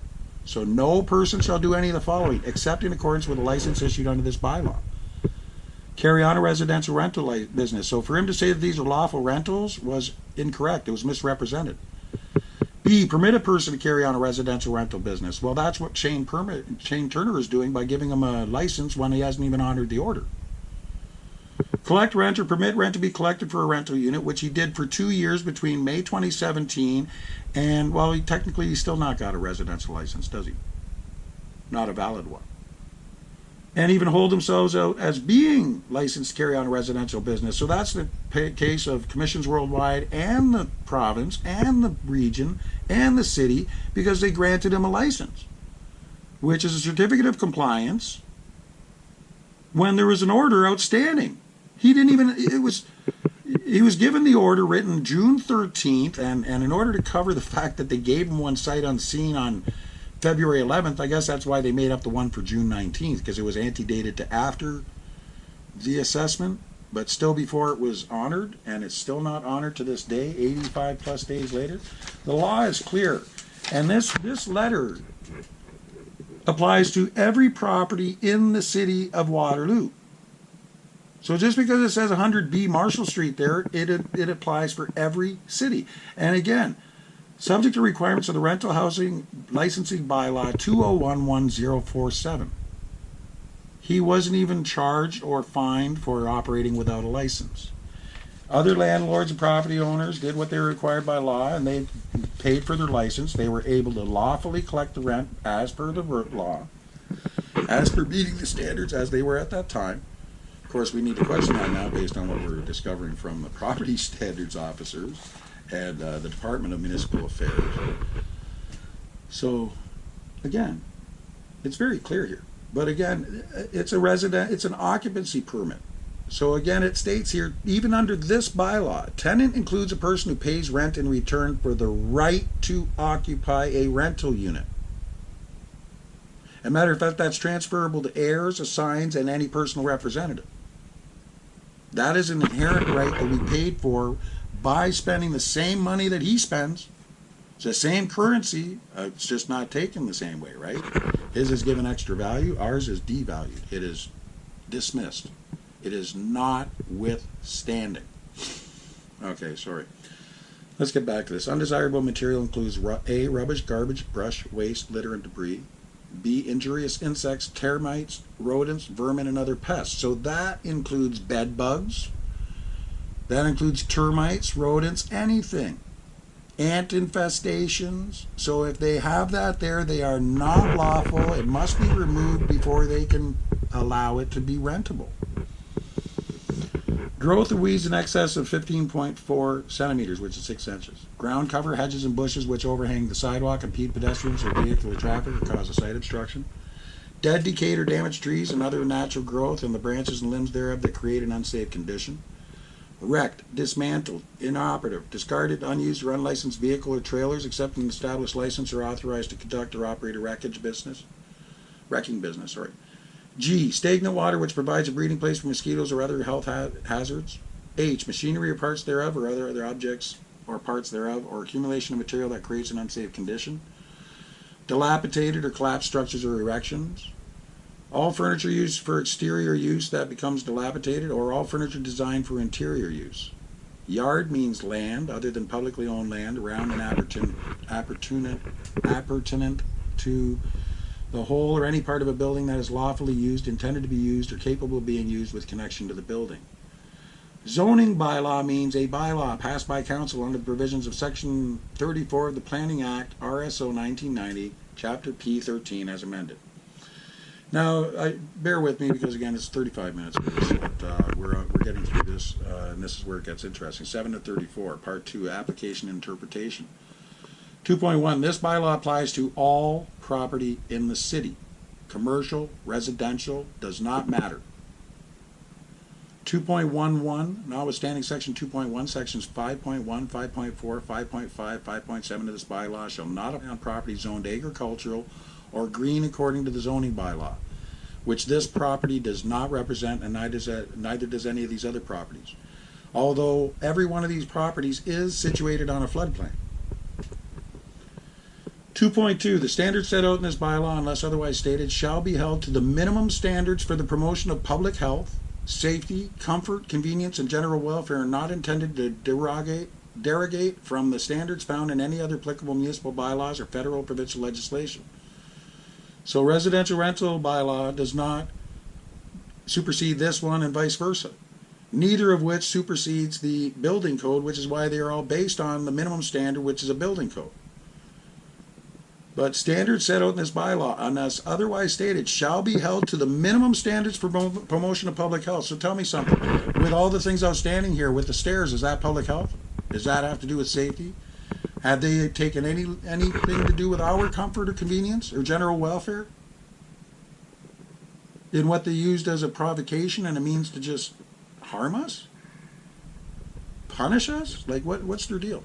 Speaker 1: So no person shall do any of the following except in accordance with a license issued under this bylaw. Carry on a residential rental business. So for him to say that these are lawful rentals was incorrect. It was misrepresented. B, permit a person to carry on a residential rental business. Well, that's what Shane Turner is doing by giving him a license when he hasn't even honored the order. collect rent or permit rent to be collected for a rental unit, which he did for 2 years between May 2017 and, well, he's still not got a residential license, does he? Not a valid one. And even hold themselves out as being licensed to carry on a residential business. So that's the case of commissions worldwide and the province and the region and the city, because they granted him a license, which is a certificate of compliance, when there was an order outstanding. He was given the order written June 13th, and in order to cover the fact that they gave him one sight unseen on February 11th, I guess that's why they made up the one for June 19th, because it was antedated to after the assessment, but still before it was honored, and it's still not honored to this day, 85 plus days later. The law is clear, and this letter applies to every property in the city of Waterloo. So just because it says 100B Marshall Street there, it applies for every city. And again, subject to requirements of the Rental Housing Licensing Bylaw 20111047. He wasn't even charged or fined for operating without a license. Other landlords and property owners did what they were required by law, and they paid for their license. They were able to lawfully collect the rent as per the law, as per meeting the standards as they were at that time. Of course, we need to question that now based on what we're discovering from the property standards officers and the Department of Municipal Affairs. So, again, it's very clear here. But again, it's an occupancy permit. So again, it states here, even under this bylaw, tenant includes a person who pays rent in return for the right to occupy a rental unit. As a matter of fact, that's transferable to heirs, assigns, and any personal representative. That is an inherent right that we paid for by spending the same money that he spends. It's the same currency, it's just not taken the same way, right? His is given extra value, ours is devalued. It is dismissed. It is not withstanding. Okay, sorry. Let's get back to this. Undesirable material includes A, rubbish, garbage, brush, waste, litter, and debris. B, injurious insects, termites, rodents, vermin, and other pests. So that includes bed bugs. That includes termites, rodents, anything. Ant infestations. So if they have that there, they are not lawful. It must be removed before they can allow it to be rentable. Growth of weeds in excess of 15.4 centimeters, which is 6 inches. Ground cover, hedges, and bushes which overhang the sidewalk, impede pedestrians or vehicular traffic, or cause a sight obstruction. Dead, decayed, or damaged trees and other natural growth and the branches and limbs thereof that create an unsafe condition. Wrecked, dismantled, inoperative, discarded, unused, or unlicensed vehicle or trailers except an established license or authorized to conduct or operate a wrecking business. G, stagnant water which provides a breeding place for mosquitoes or other health hazards. H, machinery or parts thereof or other objects or parts thereof or accumulation of material that creates an unsafe condition. Dilapidated or collapsed structures or erections. All furniture used for exterior use that becomes dilapidated, or all furniture designed for interior use. Yard means land other than publicly owned land around and appurtenant to the whole or any part of a building that is lawfully used, intended to be used, or capable of being used with connection to the building. Zoning bylaw means a bylaw passed by council under the provisions of Section 34 of the Planning Act, RSO 1990, Chapter P13 as amended. Now, bear with me because, again, it's 35 minutes, but we're getting through this, and this is where it gets interesting. 7 to 34, Part 2, Application and Interpretation. 2.1, this bylaw applies to all property in the city. Commercial, residential, does not matter. 2.11, notwithstanding Section 2.1, Sections 5.1, 5.4, 5.5, 5.7 of this bylaw shall not apply on property zoned agricultural or green according to the zoning bylaw, which this property does not represent, and neither does any of these other properties, although every one of these properties is situated on a floodplain. 2.2, the standards set out in this bylaw, unless otherwise stated, shall be held to the minimum standards for the promotion of public health, safety, comfort, convenience, and general welfare, and not intended to derogate from the standards found in any other applicable municipal bylaws or federal or provincial legislation. So residential rental bylaw does not supersede this one and vice versa. neither of which supersedes the building code, which is why they are all based on the minimum standard, which is a building code. But standards set out in this bylaw, unless otherwise stated, shall be held to the minimum standards for promotion of public health. So tell me something. With all the things outstanding here, with the stairs, is that public health? Does that have to do with safety? Have they taken anything to do with our comfort or convenience or general welfare? In what they used as a provocation and a means to just harm us? Punish us? Like, what's their deal?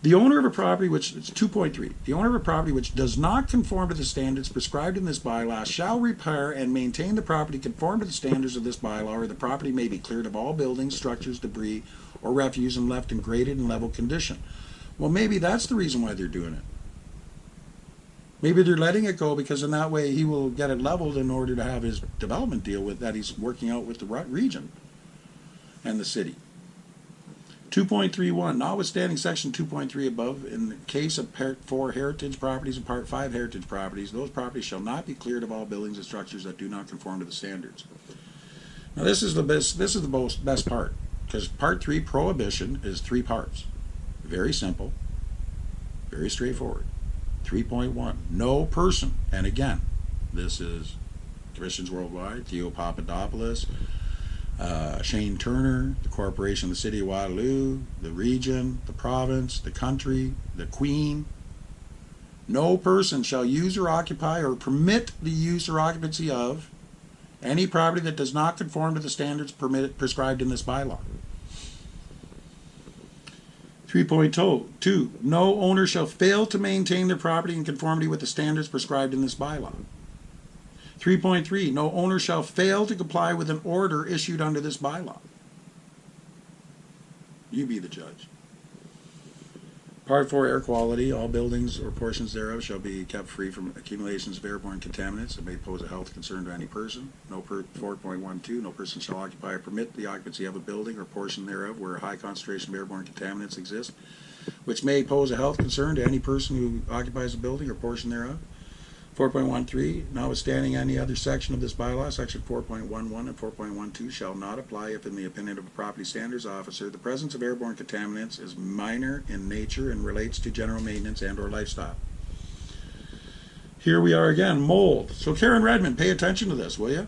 Speaker 1: The owner of a property which, it's 2.3, the owner of a property which does not conform to the standards prescribed in this bylaw shall repair and maintain the property conform to the standards of this bylaw, or the property may be cleared of all buildings, structures, debris, or refuse and left in graded and level condition. Well, maybe that's the reason why they're doing it. Maybe they're letting it go because in that way he will get it leveled in order to have his development deal with that he's working out with the region and the city. 2.31, notwithstanding section 2.3 above, in the case of Part 4 heritage properties and Part 5 heritage properties, those properties shall not be cleared of all buildings and structures that do not conform to the standards. Now this is the best part, because Part 3 prohibition is 3 parts. Very simple, very straightforward. 3.1, no person, and again, this is Christians Worldwide, Theo Papadopoulos, Shane Turner, the Corporation of the City of Waterloo, the region, the province, the country, the Queen. No person shall use or occupy or permit the use or occupancy of any property that does not conform to the standards prescribed in this bylaw. 3.2, no owner shall fail to maintain their property in conformity with the standards prescribed in this bylaw. 3.3, no owner shall fail to comply with an order issued under this bylaw. You be the judge. Part 4, air quality. All buildings or portions thereof shall be kept free from accumulations of airborne contaminants that may pose a health concern to any person. 4.12, no person shall occupy or permit the occupancy of a building or portion thereof where a high concentration of airborne contaminants exist, which may pose a health concern to any person who occupies a building or portion thereof. 4.13, notwithstanding any other section of this bylaw, section 4.11 and 4.12 shall not apply if, in the opinion of a property standards officer, the presence of airborne contaminants is minor in nature and relates to general maintenance and or lifestyle. Here we are again, mold. So Karen Redmond, pay attention to this, will you?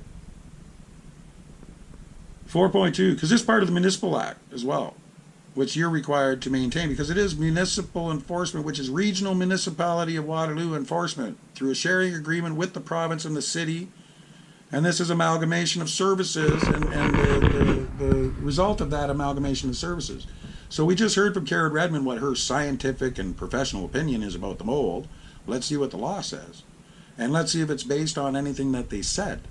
Speaker 1: 4.2, because this is part of the Municipal Act as well, which you're required to maintain, because it is municipal enforcement, which is regional municipality of Waterloo enforcement through a sharing agreement with the province and the city. And this is amalgamation of services and the result of that amalgamation of services. So we just heard from Karen Redmond what her scientific and professional opinion is about the mold. Let's see what the law says. And let's see if it's based on anything that they said.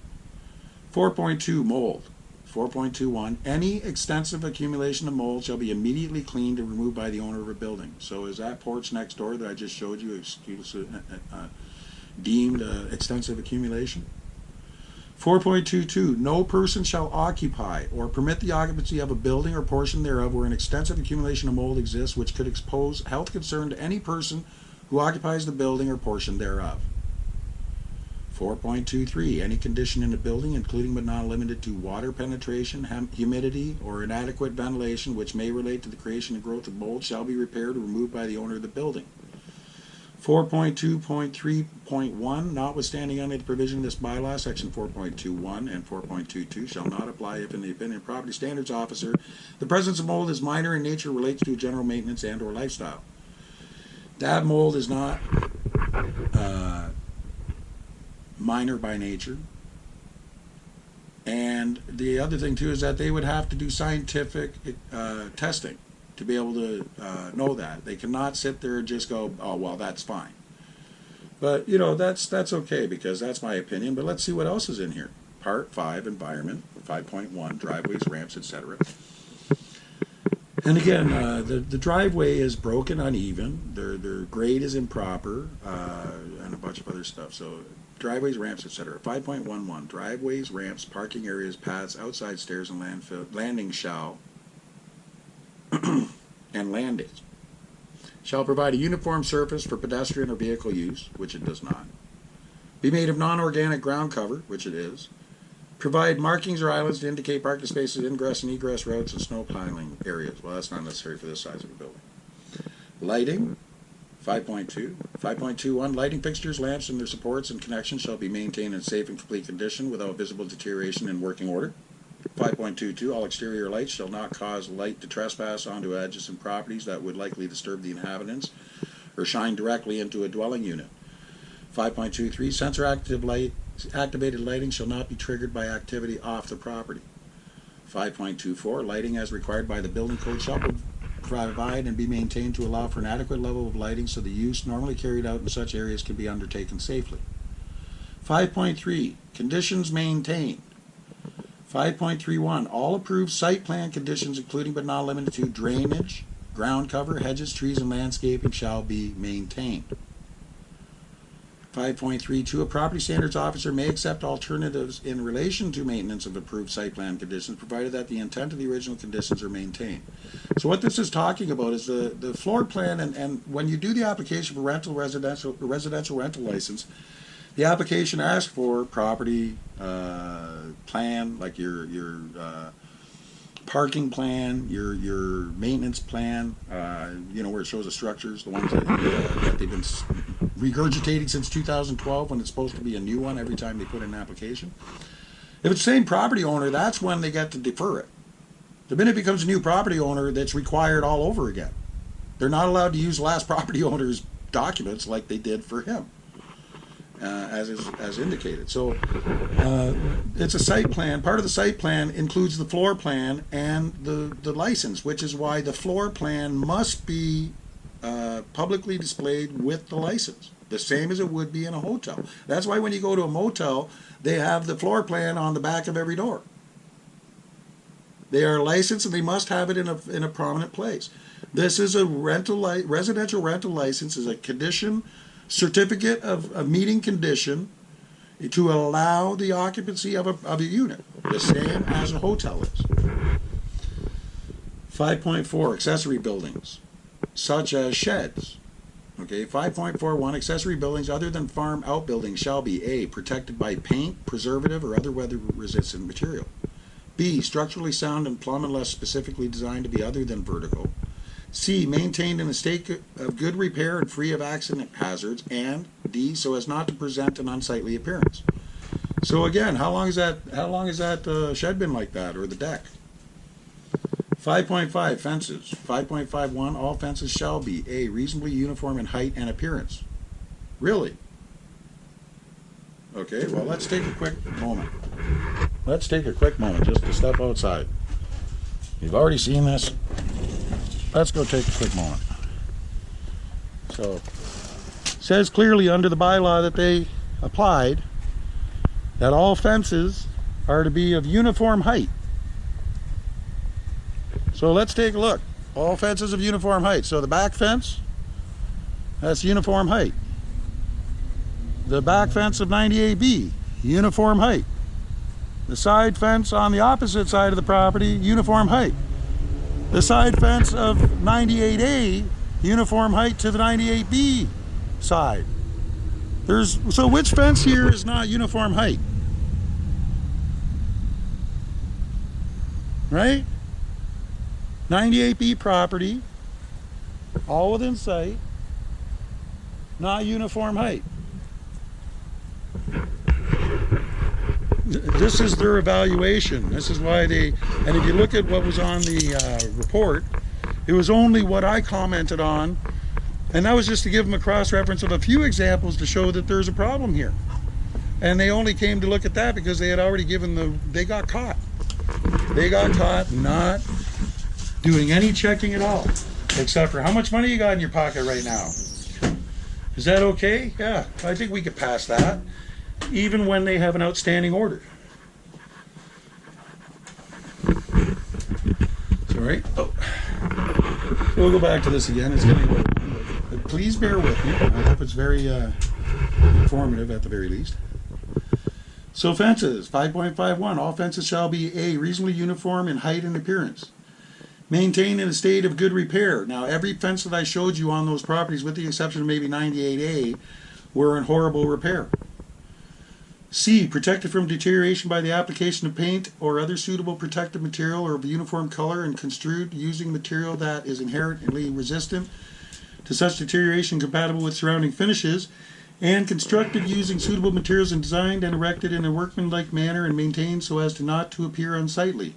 Speaker 1: 4.2, mold. 4.21, any extensive accumulation of mold shall be immediately cleaned and removed by the owner of a building. So is that porch next door that I just showed you deemed extensive accumulation? 4.22, no person shall occupy or permit the occupancy of a building or portion thereof where an extensive accumulation of mold exists which could expose health concern to any person who occupies the building or portion thereof. 4.23, any condition in the building, including but not limited to water penetration, humidity, or inadequate ventilation, which may relate to the creation and growth of mold, shall be repaired or removed by the owner of the building. 4.2.3.1, notwithstanding any of the provision of this bylaw, section 4.21 and 4.22 shall not apply if, in the opinion of property standards officer, the presence of mold is minor in nature, relates to general maintenance and or lifestyle. That mold is not minor by nature. And the other thing too is that they would have to do scientific testing to be able to know that. They cannot sit there and just go, oh well, that's fine. But you know, that's okay, because that's my opinion. But let's see what else is in here. Part 5, environment. 5.1, driveways, ramps, etc. And again, the driveway is broken, uneven. Their grade is improper, and a bunch of other stuff. So driveways, ramps, etc. 5.11, driveways, ramps, parking areas, paths, outside stairs, and landings shall and landings shall provide a uniform surface for pedestrian or vehicle use, which it does not. Be made of non-organic ground cover, which it is. Provide markings or islands to indicate parking spaces, ingress and egress routes, and snow piling areas. Well, that's not necessary for this size of a building. Lighting, 5.2. 5.21, lighting fixtures, lamps, and their supports and connections shall be maintained in safe and complete condition without visible deterioration in working order. 5.22, all exterior lights shall not cause light to trespass onto adjacent properties that would likely disturb the inhabitants or shine directly into a dwelling unit. 5.23, sensor activated lighting shall not be triggered by activity off the property. 5.24, lighting as required by the building code shall provide and be maintained to allow for an adequate level of lighting so the use normally carried out in such areas can be undertaken safely. 5.3, conditions maintained. 5.31, all approved site plan conditions including but not limited to drainage, ground cover, hedges, trees, and landscaping shall be maintained. 5.32, a property standards officer may accept alternatives in relation to maintenance of approved site plan conditions, provided that the intent of the original conditions are maintained. So what this is talking about is the floor plan, and when you do the application for residential rental license, the application asks for property plan, like your parking plan, your maintenance plan, where it shows the structures, the ones that they've been regurgitating since 2012, when it's supposed to be a new one every time they put in an application. If it's the same property owner, that's when they get to defer it. The minute it becomes a new property owner, that's required all over again. They're not allowed to use last property owner's documents like they did for him, as indicated. So it's a site plan. Part of the site plan includes the floor plan and the license, which is why the floor plan must be publicly displayed with the license, the same as it would be in a hotel. That's why when you go to a motel, they have the floor plan on the back of every door. They are licensed and they must have it in a prominent place. This is a residential rental license, is a condition, certificate of meeting condition to allow the occupancy of a unit, the same as a hotel is. 5.4, accessory buildings, such as sheds. Okay, 5.41, accessory buildings other than farm outbuildings shall be A, protected by paint, preservative, or other weather-resistant material. B, structurally sound and plumb unless specifically designed to be other than vertical. C, maintained in a state of good repair and free of accident hazards. And D, so as not to present an unsightly appearance. So again, how long has that shed been like that, or the deck? 5.5, fences. 5.51, all fences shall be A, reasonably uniform in height and appearance. Really? Okay, well, let's take a quick moment. Let's take a quick moment just to step outside. You've already seen this. Let's go take a quick moment. So, it says clearly under the bylaw that they applied that all fences are to be of uniform height. So let's take a look. All fences of uniform height. So the back fence, that's uniform height. The back fence of 98B, uniform height. The side fence on the opposite side of the property, uniform height. The side fence of 98A, uniform height to the 98B side. So which fence here is not uniform height? Right? 98B property, all within sight, not uniform height. This is their evaluation. This is why and if you look at what was on the report, it was only what I commented on, and that was just to give them a cross-reference of a few examples to show that there's a problem here. And they only came to look at that because they had already they got caught. They got caught not doing any checking at all, except for how much money you got in your pocket right now. Is that okay? Yeah, I think we could pass that, even when they have an outstanding order. It's all right. Oh. We'll go back to this again. It's getting away. But please bear with me. I hope it's very informative at the very least. So fences, 5.51. All fences shall be A, reasonably uniform in height and appearance. Maintained in a state of good repair. Now, every fence that I showed you on those properties, with the exception of maybe 98A, were in horrible repair. C. Protected from deterioration by the application of paint or other suitable protective material or of a uniform color, and construed using material that is inherently resistant to such deterioration, compatible with surrounding finishes, and constructed using suitable materials and designed and erected in a workmanlike manner and maintained so as to not to appear unsightly.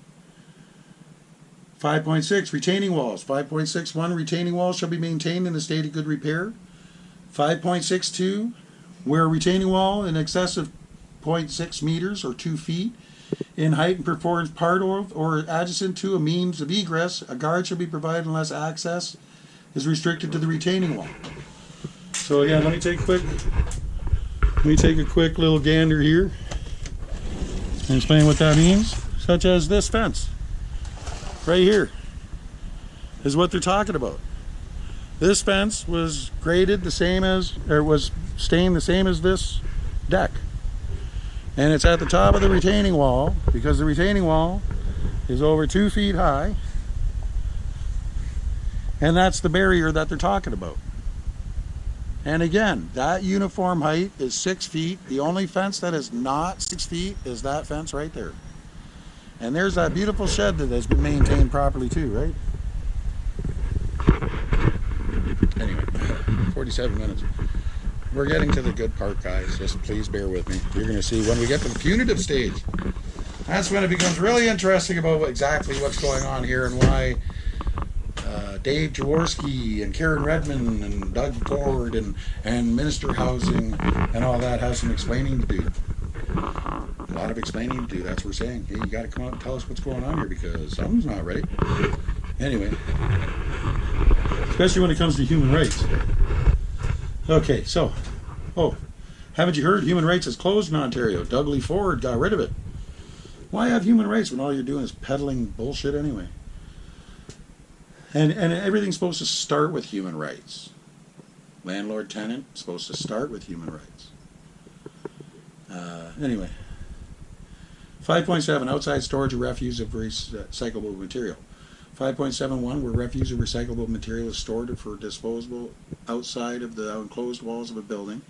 Speaker 1: 5.6. Retaining walls. 5.61. Retaining walls shall be maintained in a state of good repair. 5.62. Where a retaining wall in excess of 0.6 meters or 2 feet in height and performs part of or adjacent to a means of egress, a guard shall be provided unless access is restricted to the retaining wall. So again, let me take a quick little gander here and explain what that means, such as this fence right here is what they're talking about. This fence was graded the same as, or was stained the same as this deck. And it's at the top of the retaining wall because the retaining wall is over 2 feet high. And that's the barrier that they're talking about. And again, that uniform height is 6 feet. The only fence that is not 6 feet is that fence right there. And there's that beautiful shed that has been maintained properly too, right? Anyway, 47 minutes. We're getting to the good part, guys. Just please bear with me. You're going to see when we get to the punitive stage. That's when it becomes really interesting about exactly what's going on here and why Dave Jaworski and Karen Redmond and Doug Ford and Minister Housing and all that has some explaining to do. A lot of explaining to do. That's what we're saying. Hey, you got to come out and tell us what's going on here because something's not right. Anyway, especially when it comes to human rights. Okay, so, haven't you heard human rights is closed in Ontario? Douglas Ford got rid of it. Why have human rights when all you're doing is peddling bullshit anyway? And everything's supposed to start with human rights. Landlord-tenant supposed to start with human rights. Anyway. 5.7, outside storage or refuse of recyclable material. 5.71, where refuse or recyclable material is stored for disposal outside of the enclosed walls of a building.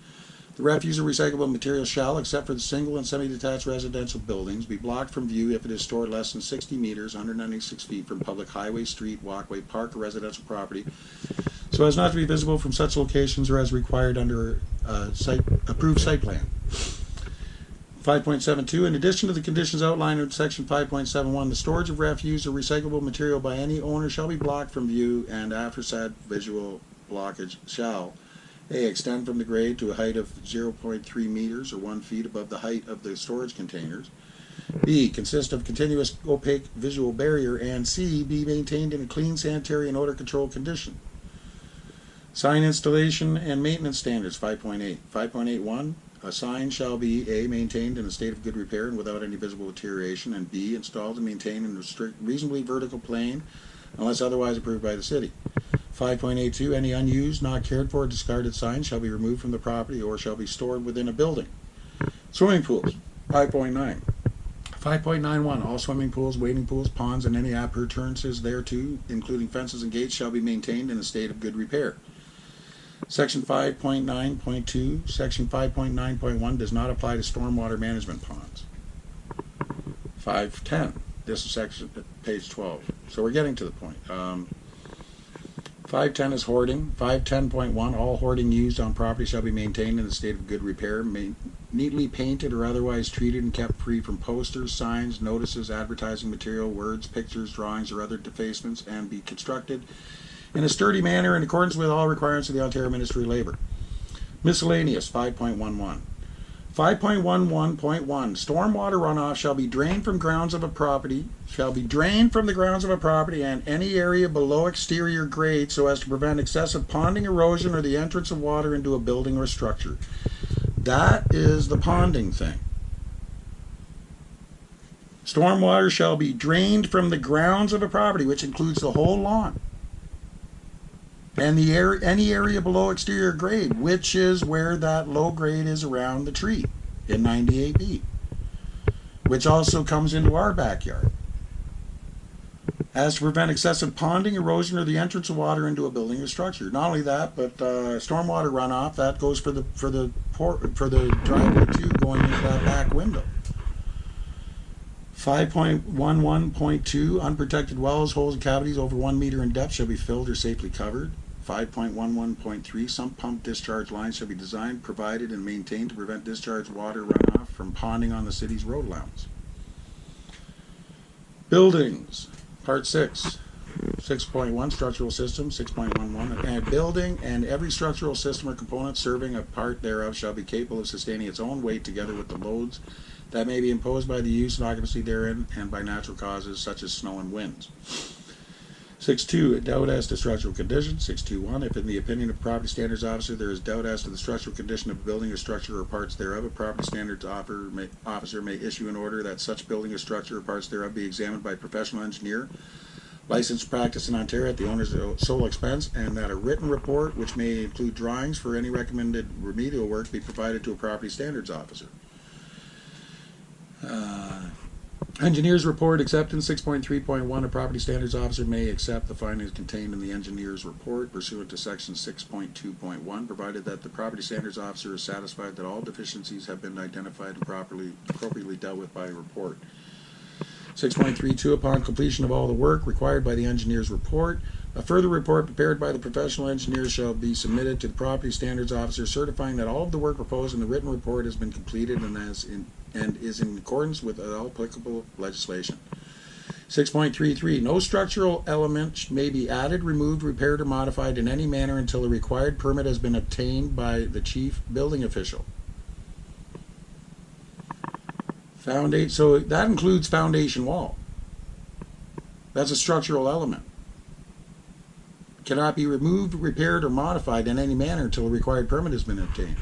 Speaker 1: The refuse or recyclable material shall, except for the single and semi-detached residential buildings, be blocked from view if it is stored less than 60 meters, 196 feet from public highway, street, walkway, park, or residential property, so as not to be visible from such locations or as required under approved site plan. 5.72, in addition to the conditions outlined in section 5.71, the storage of refuse or recyclable material by any owner shall be blocked from view, and after said visual blockage shall A. Extend from the grade to a height of 0.3 meters or 1 feet above the height of the storage containers. B. Consist of continuous opaque visual barrier, and C. Be maintained in a clean, sanitary, and odor control condition. Sign installation and maintenance standards. 5.8. 5.81. A sign shall be A. Maintained in a state of good repair and without any visible deterioration, and B. Installed and maintained in a reasonably vertical plane unless otherwise approved by the city. 5.82, any unused, not cared for, or discarded sign shall be removed from the property or shall be stored within a building. Swimming pools. 5.9. 5.91, all swimming pools, wading pools, ponds, and any appurtenances thereto, including fences and gates, shall be maintained in a state of good repair. Section 5.9.2, Section 5.9.1 does not apply to stormwater management ponds. 5.10, this is section page 12. So we're getting to the point. 5.10 is hoarding. 5.10.1, all hoarding used on property shall be maintained in a state of good repair, neatly painted or otherwise treated and kept free from posters, signs, notices, advertising material, words, pictures, drawings, or other defacements, and be constructed in a sturdy manner in accordance with all requirements of the Ontario Ministry of Labour. Miscellaneous. 5.11. 5.11.1 stormwater runoff shall be drained from grounds of a property, and any area below exterior grade so as to prevent excessive ponding, erosion, or the entrance of water into a building or structure. That is the ponding thing. Stormwater shall be drained from the grounds of a property, which includes the whole lawn, and any area below exterior grade, which is where that low grade is around the tree in 98B, which also comes into our backyard. as to prevent excessive ponding, erosion, or the entrance of water into a building or structure. Not only that, but stormwater runoff, that goes for the driveway too, going into that back window. 5.11.2, unprotected wells, holes, and cavities over 1 meter in depth shall be filled or safely covered. 5.11.3, sump pump discharge lines shall be designed, provided, and maintained to prevent discharge water runoff from ponding on the city's road allowance. Buildings, Part 6. 6.1, structural system. 6.11, and building and every structural system or component serving a part thereof shall be capable of sustaining its own weight together with the loads that may be imposed by the use and occupancy therein and by natural causes such as snow and winds. 6.2, doubt as to structural condition. 6.2.1, if in the opinion of property standards officer there is doubt as to the structural condition of a building or structure or parts thereof, a property standards officer may issue an order that such building or structure or parts thereof be examined by a professional engineer licensed to practice in Ontario at the owner's sole expense, and that a written report, which may include drawings for any recommended remedial work, be provided to a property standards officer. Engineer's report acceptance. 6.3.1, a property standards officer may accept the findings contained in the engineer's report pursuant to section 6.2.1, provided that the property standards officer is satisfied that all deficiencies have been identified and appropriately dealt with by a report. 6.3.2, upon completion of all the work required by the engineer's report, a further report prepared by the professional engineer shall be submitted to the property standards officer certifying that all of the work proposed in the written report has been completed and is in accordance with all applicable legislation. 6.3.3, no structural element may be added, removed, repaired, or modified in any manner until a required permit has been obtained by the chief building official. So that includes foundation wall. That's a structural element. Cannot be removed, repaired, or modified in any manner until a required permit has been obtained.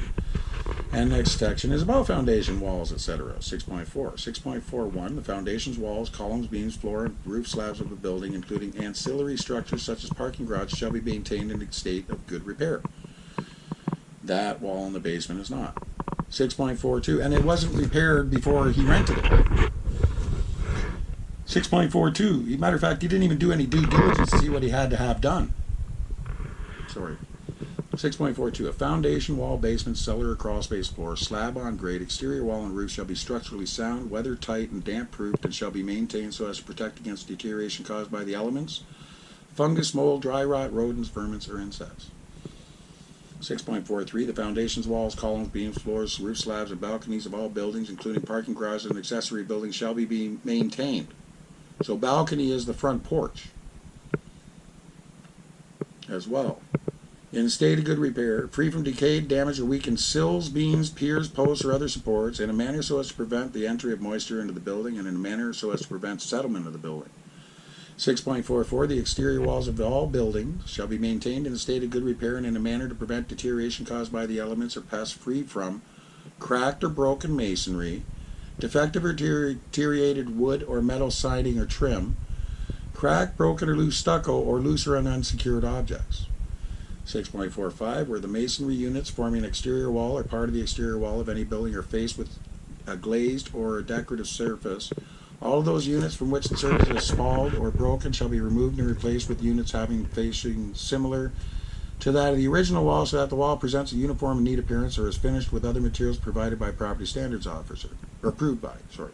Speaker 1: And next section is about foundation walls, etc. 6.4. 6.4.1, the foundations, walls, columns, beams, floor, and roof slabs of a building, including ancillary structures such as parking garages, shall be maintained in a state of good repair. That wall in the basement is not. 6.42, and it wasn't repaired before he rented it. 6.42, matter of fact, he didn't even do any due diligence to see what he had to have done. Sorry. 6.42, a foundation, wall, basement, cellar, or crawl space floor, slab on grade, exterior wall and roof shall be structurally sound, weather tight, and damp proofed, and shall be maintained so as to protect against deterioration caused by the elements, fungus, mold, dry rot, rodents, vermins, or insects. 6.43, the foundations, walls, columns, beams, floors, roof slabs, and balconies of all buildings, including parking garages and accessory buildings, shall be maintained. So balcony is the front porch as well. In a state of good repair, free from decayed, damaged, or weakened sills, beams, piers, posts, or other supports, in a manner so as to prevent the entry of moisture into the building, and in a manner so as to prevent settlement of the building. 6.44, the exterior walls of all buildings shall be maintained in a state of good repair and in a manner to prevent deterioration caused by the elements or pests, free from cracked or broken masonry, defective or deteriorated wood or metal siding or trim, cracked, broken, or loose stucco, or loose or unsecured objects. 6.45, where the masonry units forming an exterior wall or part of the exterior wall of any building are faced with a glazed or a decorative surface, all of those units from which the surface is spalled or broken shall be removed and replaced with units having facing similar to that of the original wall, so that the wall presents a uniform and neat appearance or is finished with other materials provided by property standards officer, or approved by, sorry.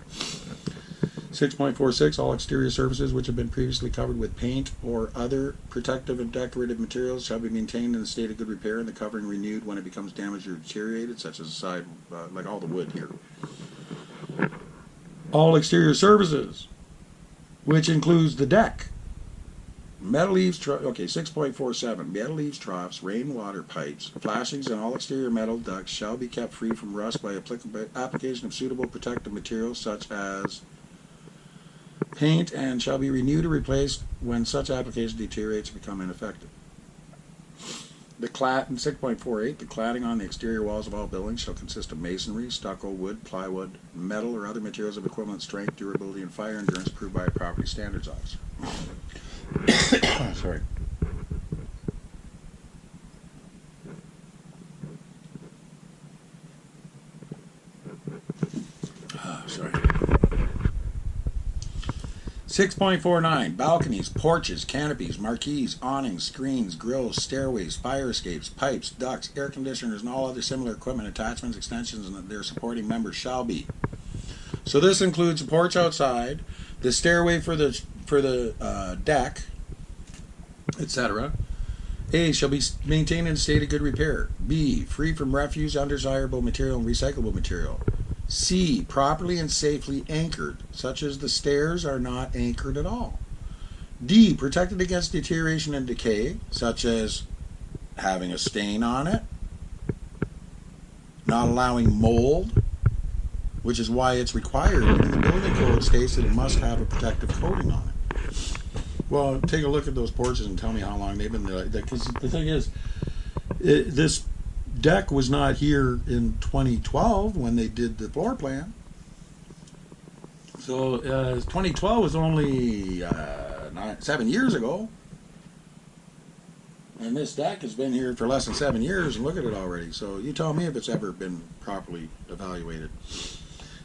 Speaker 1: 6.46, all exterior surfaces which have been previously covered with paint or other protective and decorative materials shall be maintained in a state of good repair and the covering renewed when it becomes damaged or deteriorated, such as the side, like all the wood here. All exterior surfaces, which includes the deck, metal eaves, 6.47, metal eaves, troughs, rainwater pipes, flashings, and all exterior metal ducts shall be kept free from rust by application of suitable protective materials such as paint, and shall be renewed or replaced when such application deteriorates and become ineffective. In 6.48, the cladding on the exterior walls of all buildings shall consist of masonry, stucco, wood, plywood, metal, or other materials of equivalent strength, durability, and fire endurance approved by a property standards officer. Sorry. Sorry. 6.49, balconies, porches, canopies, marquees, awnings, screens, grills, stairways, fire escapes, pipes, ducts, air conditioners, and all other similar equipment, attachments, extensions, and their supporting members shall be. So this includes a porch outside, the stairway for the deck, etc. A, shall be maintained in a state of good repair. B, free from refuse, undesirable material, and recyclable material. C, properly and safely anchored, such as the stairs are not anchored at all. D, protected against deterioration and decay, such as having a stain on it, not allowing mold, which is why it's required in the building code states that it must have a protective coating on it. Well, take a look at those porches and tell me how long they've been there. Because the thing is, this deck was not here in 2012 when they did the floor plan. So 2012 was only 7 years ago. And this deck has been here for less than 7 years, and look at it already. So you tell me if it's ever been properly evaluated.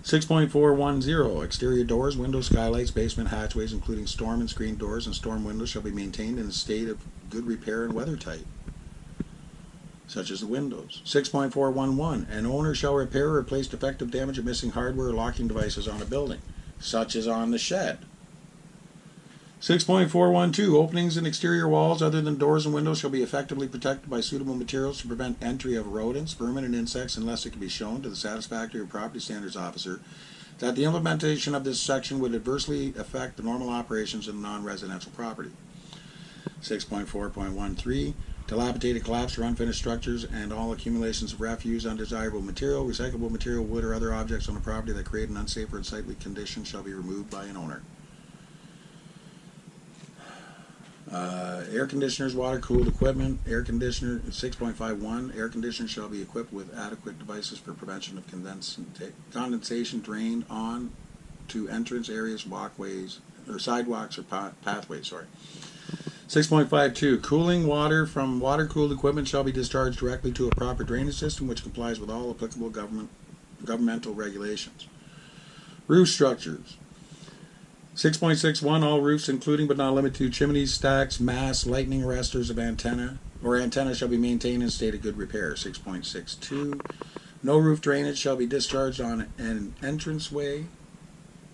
Speaker 1: 6.410, exterior doors, windows, skylights, basement hatchways, including storm and screen doors and storm windows, shall be maintained in a state of good repair and weather tight, such as the windows. 6.411, an owner shall repair or replace defective, damage, or missing hardware or locking devices on a building, such as on the shed. 6.412, openings in exterior walls other than doors and windows shall be effectively protected by suitable materials to prevent entry of rodents, vermin, and insects unless it can be shown to the satisfactory of property standards officer that the implementation of this section would adversely affect the normal operations of non-residential property. 6.4.13, dilapidated, collapsed, or unfinished structures and all accumulations of refuse, undesirable material, recyclable material, wood, or other objects on the property that create an unsafe or unsightly condition shall be removed by an owner. Air conditioners, water-cooled equipment, air conditioner, 6.51, air conditioners shall be equipped with adequate devices for prevention of condensation drained on to entrance areas, walkways, or sidewalks or pathways, 6.52, cooling water from water-cooled equipment shall be discharged directly to a proper drainage system which complies with all applicable governmental regulations. Roof structures. 6.61, all roofs, including but not limited to chimneys, stacks, masts, lightning arresters of antenna shall be maintained in a state of good repair. 6.62, no roof drainage shall be discharged on an entranceway,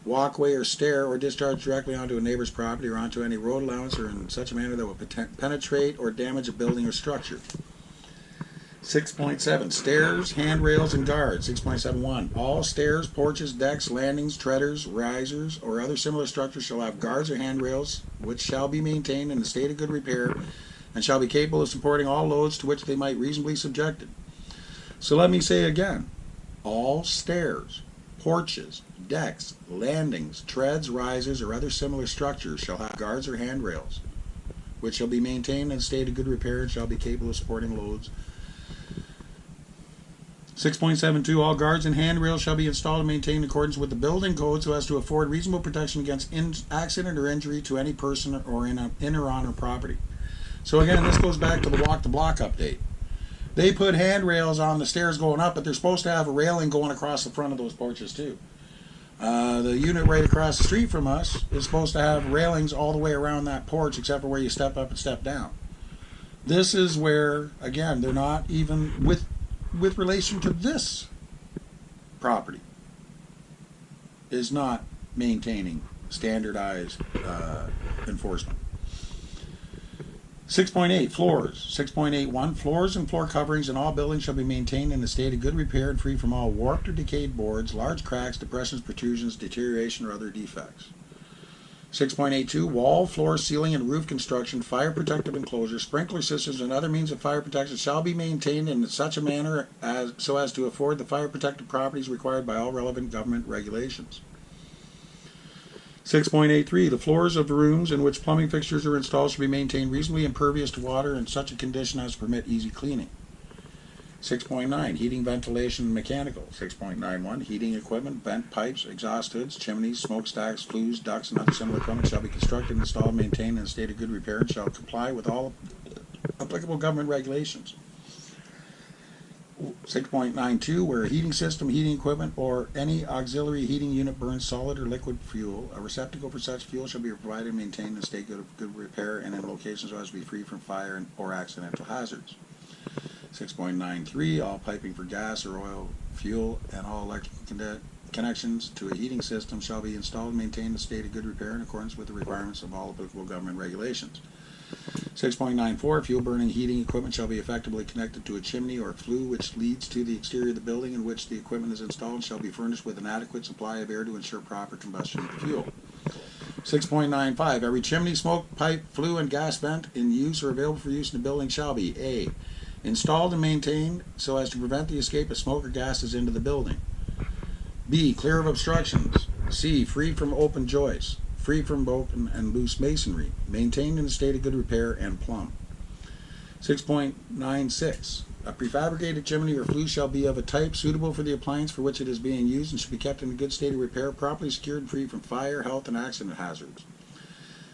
Speaker 1: walkway, or stair, or discharged directly onto a neighbor's property or onto any road allowance or in such a manner that will penetrate or damage a building or structure. 6.7, stairs, handrails, and guards. 6.71, all stairs, porches, decks, landings, treaders, risers, or other similar structures shall have guards or handrails, which shall be maintained in a state of good repair and shall be capable of supporting all loads to which they might reasonably be subjected. So let me say again, all stairs, porches, decks, landings, treads, risers, or other similar structures shall have guards or handrails, which shall be maintained in a state of good repair and shall be capable of supporting loads. 6.72, all guards and handrails shall be installed and maintained in accordance with the building code so as to afford reasonable protection against accident or injury to any person or in or on her property. So again, this goes back to the walk the block update. They put handrails on the stairs going up, but they're supposed to have a railing going across the front of those porches too. The unit right across the street from us is supposed to have railings all the way around that porch except for where you step up and step down. This is where, again, they're not even with relation to this property, is not maintaining standardized enforcement. 6.8, floors. 6.81, floors and floor coverings in all buildings shall be maintained in a state of good repair and free from all warped or decayed boards, large cracks, depressions, protrusions, deterioration, or other defects. 6.82, wall, floor, ceiling, and roof construction, fire protective enclosures, sprinkler systems, and other means of fire protection shall be maintained in such a manner so as to afford the fire protective properties required by all relevant government regulations. 6.83, the floors of the rooms in which plumbing fixtures are installed should be maintained reasonably impervious to water in such a condition as to permit easy cleaning. 6.9, heating, ventilation, and mechanical. 6.91, heating equipment, vent pipes, exhaust hoods, chimneys, smokestacks, flues, ducts, and other similar equipment shall be constructed, installed, maintained in a state of good repair and shall comply with all applicable government regulations. 6.92, where a heating system, heating equipment, or any auxiliary heating unit burns solid or liquid fuel, a receptacle for such fuel shall be provided and maintained in a state of good repair and in locations so as to be free from fire or accidental hazards. 6.93, all piping for gas or oil, fuel, and all electrical connections to a heating system shall be installed and maintained in a state of good repair in accordance with the requirements of all applicable government regulations. 6.94, fuel burning heating equipment shall be effectively connected to a chimney or flue which leads to the exterior of the building in which the equipment is installed and shall be furnished with an adequate supply of air to ensure proper combustion of the fuel. 6.95, every chimney, smoke pipe, flue, and gas vent in use or available for use in the building shall be A, installed and maintained so as to prevent the escape of smoke or gases into the building. B, clear of obstructions. C, free from open joists, free from broken and loose masonry, maintained in a state of good repair and plumb. 6.96, a prefabricated chimney or flue shall be of a type suitable for the appliance for which it is being used and should be kept in a good state of repair, properly secured and free from fire, health, and accident hazards.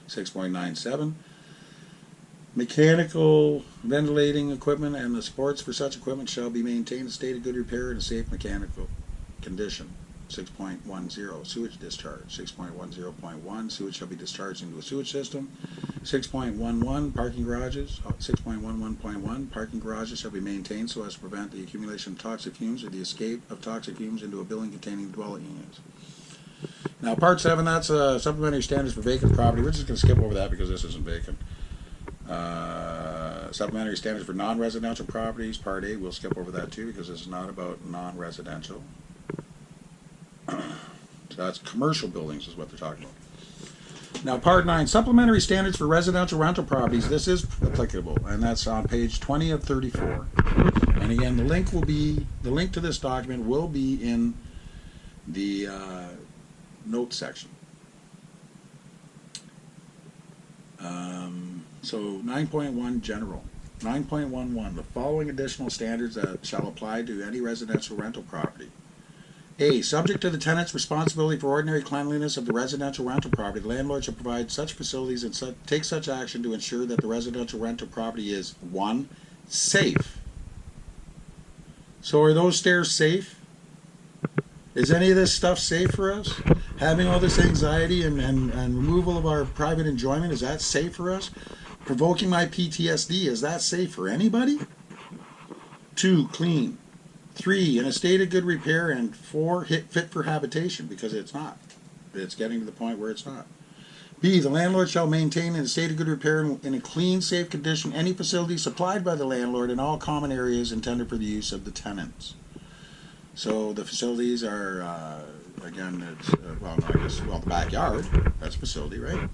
Speaker 1: 6.97, mechanical ventilating equipment and the supports for such equipment shall be maintained in a state of good repair and a safe mechanical condition. 6.10, sewage discharge. 6.10.1, sewage shall be discharged into a sewage system. 6.11, parking garages. 6.11.1, parking garages shall be maintained so as to prevent the accumulation of toxic fumes or the escape of toxic fumes into a building containing dwelling units. Now, part 7, that's supplementary standards for vacant property. We're just going to skip over that because this isn't vacant. Supplementary standards for non-residential properties. Part 8, we'll skip over that too because this is not about non-residential. So that's commercial buildings is what they're talking about. Now, part 9, supplementary standards for residential rental properties. This is applicable, and that's on page 20 of 34. And again, the link to this document will be in the notes section. So 9.1 general. 9.11, the following additional standards that shall apply to any residential rental property. A, subject to the tenant's responsibility for ordinary cleanliness of the residential rental property, the landlord shall provide such facilities and take such action to ensure that the residential rental property is 1, safe. So are those stairs safe? Is any of this stuff safe for us? Having all this anxiety and removal of our private enjoyment, is that safe for us? Provoking my PTSD, is that safe for anybody? 2, clean. 3, in a state of good repair, and 4, fit for habitation, because it's not. It's getting to the point where it's not. B, the landlord shall maintain in a state of good repair and in a clean, safe condition any facility supplied by the landlord in all common areas intended for the use of the tenants. So the facilities are, again, it's, the backyard, that's a facility, right?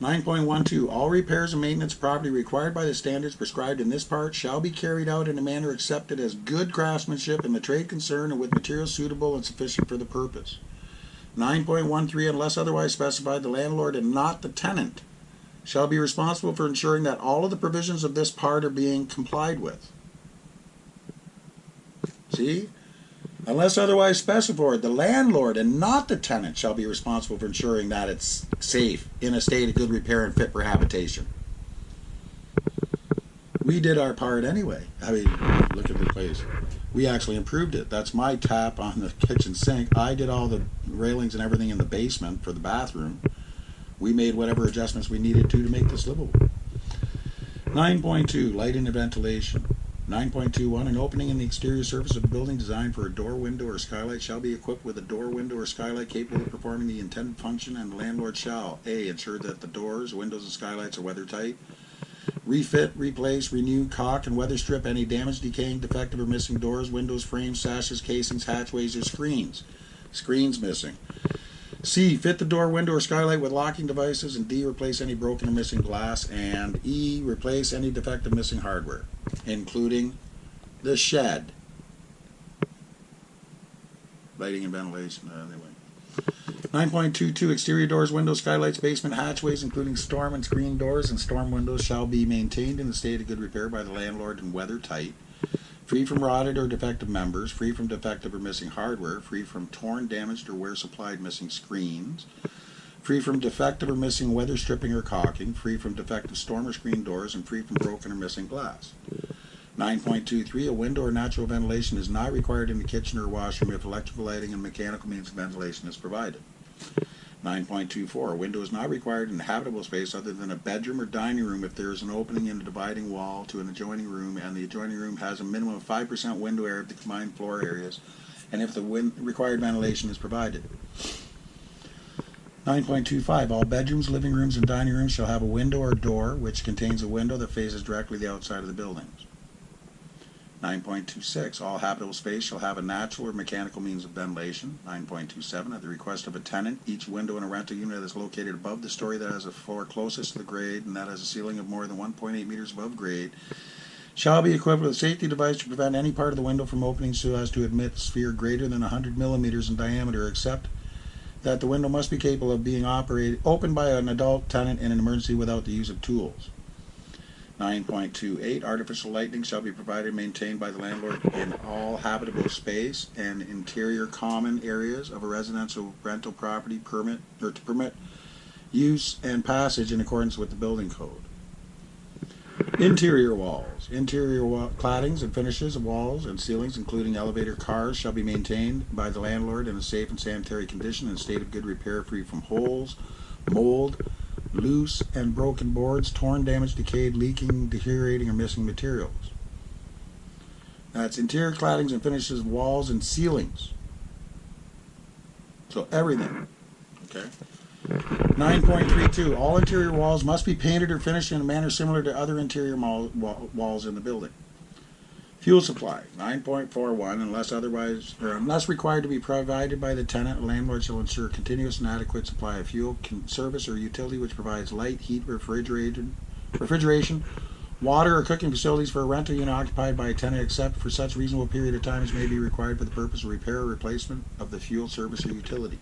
Speaker 1: 9.12, all repairs and maintenance property required by the standards prescribed in this part shall be carried out in a manner accepted as good craftsmanship in the trade concern and with materials suitable and sufficient for the purpose. 9.13, unless otherwise specified, the landlord and not the tenant shall be responsible for ensuring that all of the provisions of this part are being complied with. See? Unless otherwise specified, the landlord and not the tenant shall be responsible for ensuring that it's safe, in a state of good repair and fit for habitation. We did our part anyway. I mean, look at the place. We actually improved it. That's my tap on the kitchen sink. I did all the railings and everything in the basement for the bathroom. We made whatever adjustments we needed to make this livable. 9.2, lighting and ventilation. 9.21, an opening in the exterior surface of a building designed for a door, window, or skylight shall be equipped with a door, window, or skylight capable of performing the intended function, and the landlord shall A, ensure that the doors, windows, and skylights are weather-tight, refit, replace, renew, caulk, and weather strip any damaged, decaying, defective, or missing doors, windows, frames, sashes, casings, hatchways, or screens. Screens missing. C, fit the door, window, or skylight with locking devices, and D, replace any broken or missing glass, and E, replace any defective missing hardware, including the shed. Lighting and ventilation, anyway. 9.22, exterior doors, windows, skylights, basement, hatchways, including storm and screen doors and storm windows, shall be maintained in a state of good repair by the landlord and weather tight, free from rotted or defective members, free from defective or missing hardware, free from torn, damaged, or where supplied missing screens, free from defective or missing weather stripping or caulking, free from defective storm or screen doors, and free from broken or missing glass. 9.23, a window or natural ventilation is not required in the kitchen or washroom if electrical lighting and mechanical means of ventilation is provided. 9.24, a window is not required in habitable space other than a bedroom or dining room if there is an opening in the dividing wall to an adjoining room and the adjoining room has a minimum of 5% window air of the combined floor areas and if the required ventilation is provided. 9.25, all bedrooms, living rooms, and dining rooms shall have a window or door which contains a window that faces directly the outside of the buildings. 9.26, all habitable space shall have a natural or mechanical means of ventilation. 9.27, at the request of a tenant, each window in a rental unit that is located above the story that has a floor closest to the grade and that has a ceiling of more than 1.8 meters above grade shall be equipped with a safety device to prevent any part of the window from opening so as to admit sphere greater than 100 millimeters in diameter, except that the window must be capable of being opened by an adult tenant in an emergency without the use of tools. 9.28, artificial lighting shall be provided and maintained by the landlord in all habitable space and interior common areas of a residential rental property to permit use and passage in accordance with the building code. Interior walls. Interior claddings and finishes of walls and ceilings, including elevator cars, shall be maintained by the landlord in a safe and sanitary condition in a state of good repair, free from holes, mold, loose and broken boards, torn, damaged, decayed, leaking, deteriorating, or missing materials. That's interior claddings and finishes of walls and ceilings. So everything. Okay. 9.32, all interior walls must be painted or finished in a manner similar to other interior walls in the building. Fuel supply. 9.41, unless required to be provided by the tenant, a landlord shall ensure continuous and adequate supply of fuel, service, or utility which provides light, heat, refrigeration, water, or cooking facilities for a rental unit occupied by a tenant, except for such reasonable period of time as may be required for the purpose of repair or replacement of the fuel, service, or utility.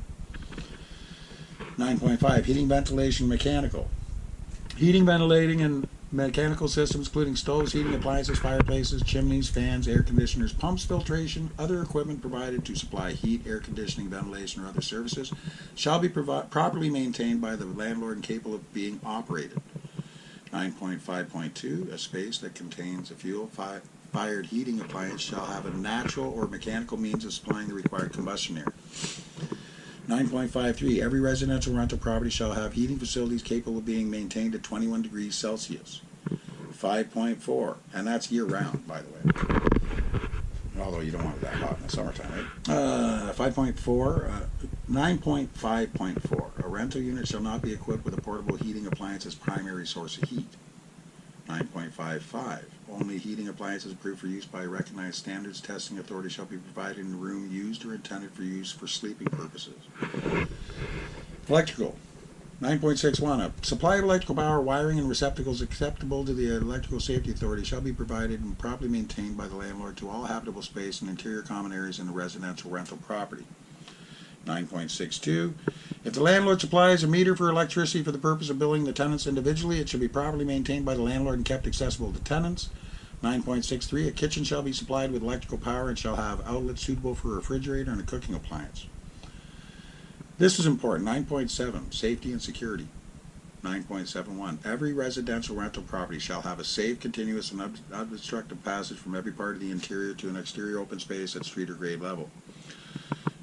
Speaker 1: 9.5, heating, ventilation, mechanical. Heating, ventilating, and mechanical systems, including stoves, heating appliances, fireplaces, chimneys, fans, air conditioners, pumps, filtration, other equipment provided to supply heat, air conditioning, ventilation, or other services, shall be properly maintained by the landlord and capable of being operated. 9.5.2, a space that contains a fuel-fired heating appliance shall have a natural or mechanical means of supplying the required combustion air. 9.53, every residential rental property shall have heating facilities capable of being maintained at 21 degrees Celsius. 5.4, and that's year-round, by the way. Although you don't want it that hot in the summertime, right? 9.5.4, a rental unit shall not be equipped with a portable heating appliance as primary source of heat. 9.55, only heating appliances approved for use by a recognized standards testing authority shall be provided in a room used or intended for use for sleeping purposes. Electrical. 9.61, a supply of electrical power, wiring, and receptacles acceptable to the Electrical Safety Authority shall be provided and properly maintained by the landlord to all habitable space and interior common areas in a residential rental property. 9.62, if the landlord supplies a meter for electricity for the purpose of billing the tenants individually, it should be properly maintained by the landlord and kept accessible to tenants. 9.63, a kitchen shall be supplied with electrical power and shall have outlets suitable for a refrigerator and a cooking appliance. This is important. 9.7, safety and security. 9.71, every residential rental property shall have a safe, continuous, and unobstructed passage from every part of the interior to an exterior open space at street or grade level.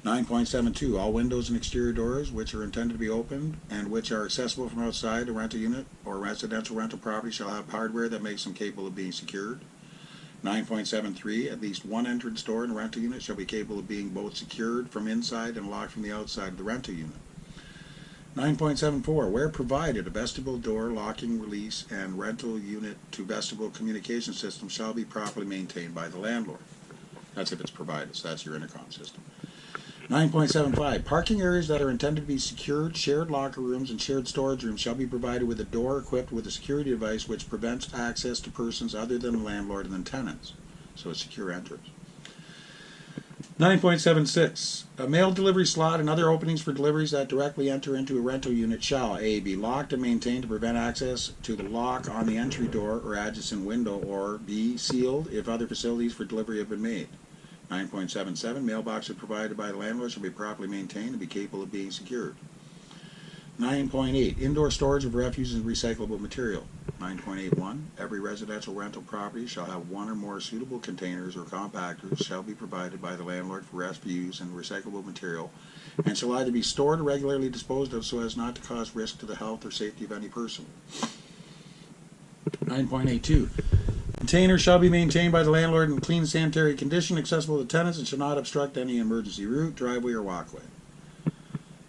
Speaker 1: 9.72, all windows and exterior doors which are intended to be opened and which are accessible from outside a rental unit or residential rental property shall have hardware that makes them capable of being secured. 9.73, at least one entrance door in a rental unit shall be capable of being both secured from inside and locked from the outside of the rental unit. 9.74, where provided, a vestibule door, locking, release, and rental unit to vestibule communication system shall be properly maintained by the landlord. That's if it's provided, so that's your intercom system. 9.75, parking areas that are intended to be secured, shared locker rooms, and shared storage rooms shall be provided with a door equipped with a security device which prevents access to persons other than the landlord and the tenants. So a secure entrance. 9.76, a mail delivery slot and other openings for deliveries that directly enter into a rental unit shall A, be locked and maintained to prevent access to the lock on the entry door or adjacent window, or B, sealed if other facilities for delivery have been made. 9.77, mailboxes provided by the landlord shall be properly maintained and be capable of being secured. 9.8, indoor storage of refuse and recyclable material. 9.81, every residential rental property shall have one or more suitable containers or compactors shall be provided by the landlord for refuse and recyclable material, and shall either be stored or regularly disposed of so as not to cause risk to the health or safety of any person. 9.82, containers shall be maintained by the landlord in clean sanitary condition, accessible to tenants, and shall not obstruct any emergency route, driveway, or walkway.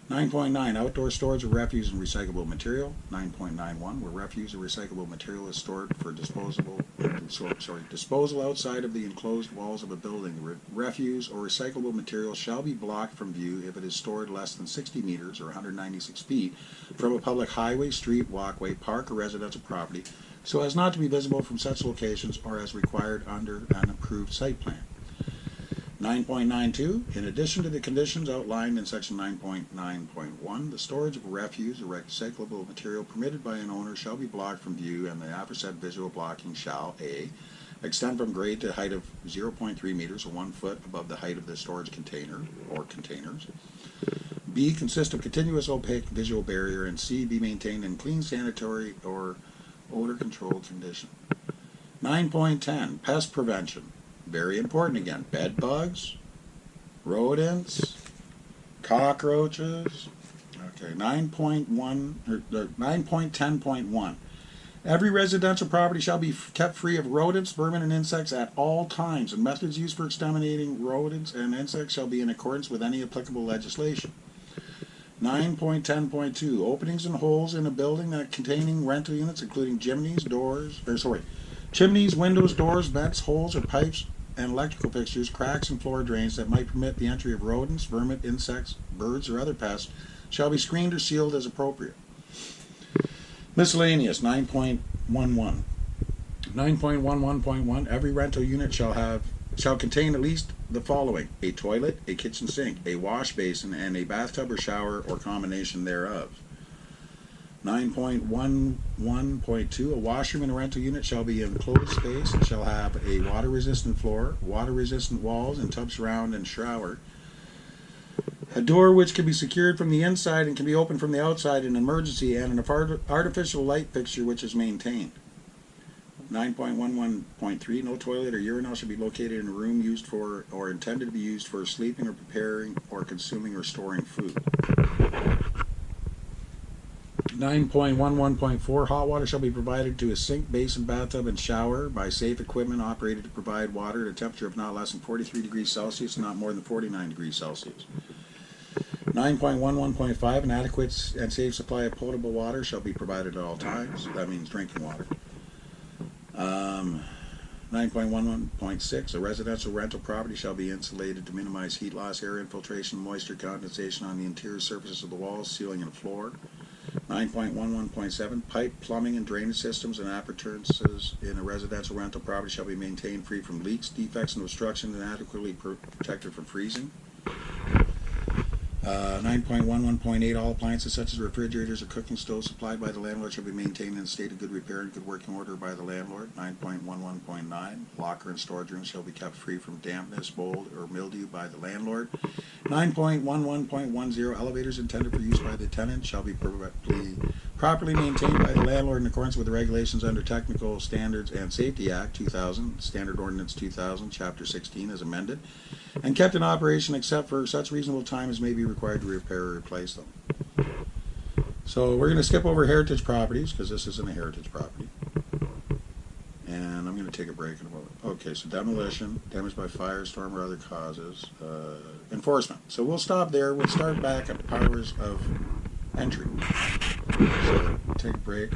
Speaker 1: 9.9, outdoor storage of refuse and recyclable material. 9.91, where refuse or recyclable material is stored for disposal outside of the enclosed walls of a building. Refuse or recyclable material shall be blocked from view if it is stored less than 60 meters or 196 feet from a public highway, street, walkway, park, or residential property, so as not to be visible from such locations or as required under an approved site plan. 9.92, in addition to the conditions outlined in section 9.9.1, the storage of refuse or recyclable material permitted by an owner shall be blocked from view, and the aforesaid visual blocking shall A, extend from grade to height of 0.3 meters or 1 foot above the height of the storage container or containers, B, consist of continuous opaque visual barrier, and C, be maintained in clean sanitary or odor controlled condition. 9.10, pest prevention. Very important again. Bed bugs, rodents, cockroaches. Okay, 9.10.1. Every residential property shall be kept free of rodents, vermin, and insects at all times, and methods used for exterminating rodents and insects shall be in accordance with any applicable legislation. 9.10.2. Openings and holes in a building that containing rental units, including chimneys, windows, doors, vents, holes, or pipes, and electrical fixtures, cracks, and floor drains that might permit the entry of rodents, vermin, insects, birds, or other pests, shall be screened or sealed as appropriate. Miscellaneous. 9.11. 9.11.1. Every rental unit shall contain at least the following: a toilet, a kitchen sink, a wash basin, and a bathtub or shower or combination thereof. 9.11.2, a washroom in a rental unit shall be an enclosed space and shall have a water-resistant floor, water-resistant walls, and tub surround and shower. A door which can be secured from the inside and can be opened from the outside in an emergency, and an artificial light fixture which is maintained. 9.11.3, no toilet or urinal should be located in a room used for or intended to be used for sleeping or preparing or consuming or storing food. 9.11.4, hot water shall be provided to a sink, basin, bathtub, and shower by safe equipment operated to provide water at a temperature of not less than 43 degrees Celsius and not more than 49 degrees Celsius. 9.11.5, an adequate and safe supply of potable water shall be provided at all times. That means drinking water. 9.11.6, a residential rental property shall be insulated to minimize heat loss, air infiltration, moisture condensation on the interior surfaces of the walls, ceiling, and floor. 9.11.7, pipe, plumbing, and drainage systems and appurtenances in a residential rental property shall be maintained free from leaks, defects, and obstruction, and adequately protected from freezing. 9.11.8, all appliances such as refrigerators or cooking stoves supplied by the landlord shall be maintained in a state of good repair and good working order by the landlord. 9.11.9, locker and storage rooms shall be kept free from dampness, mold, or mildew by the landlord. 9.11.10, elevators intended for use by the tenant shall be properly maintained by the landlord in accordance with the regulations under Technical Standards and Safety Act 2000, Standard Ordinance 2000, Chapter 16 as amended, and kept in operation except for such reasonable time as may be required to repair or replace them. So we're going to skip over heritage properties because this isn't a heritage property. And I'm going to take a break in a moment. Okay, so demolition, damage by fire, storm, or other causes, enforcement. So we'll stop there. We'll start back at powers of entry. So take a break.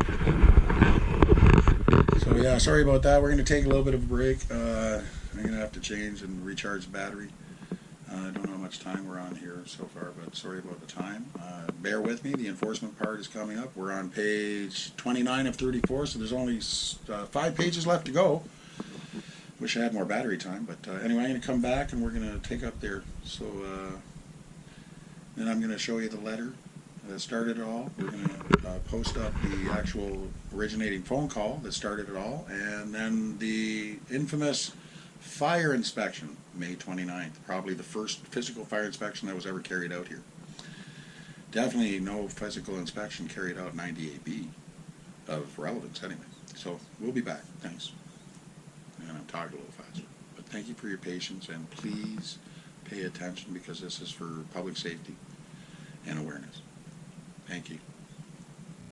Speaker 1: So yeah, sorry about that. We're going to take a little bit of a break. I'm going to have to change and recharge the battery. I don't know how much time we're on here so far, but sorry about the time. Bear with me. The enforcement part is coming up. We're on page 29 of 34, so there's only 5 pages left to go. Wish I had more battery time, but anyway, I'm going to come back and we're going to take up there. So then I'm going to show you the letter that started it all. We're going to post up the actual originating phone call that started it all, and then the infamous fire inspection, May 29th, probably the first physical fire inspection that was ever carried out here. Definitely no physical inspection carried out in 98B of relevance anyway. So we'll be back. Thanks. And I'm talking a little faster. But thank you for your patience, and please pay attention because this is for public safety and awareness. Thank you.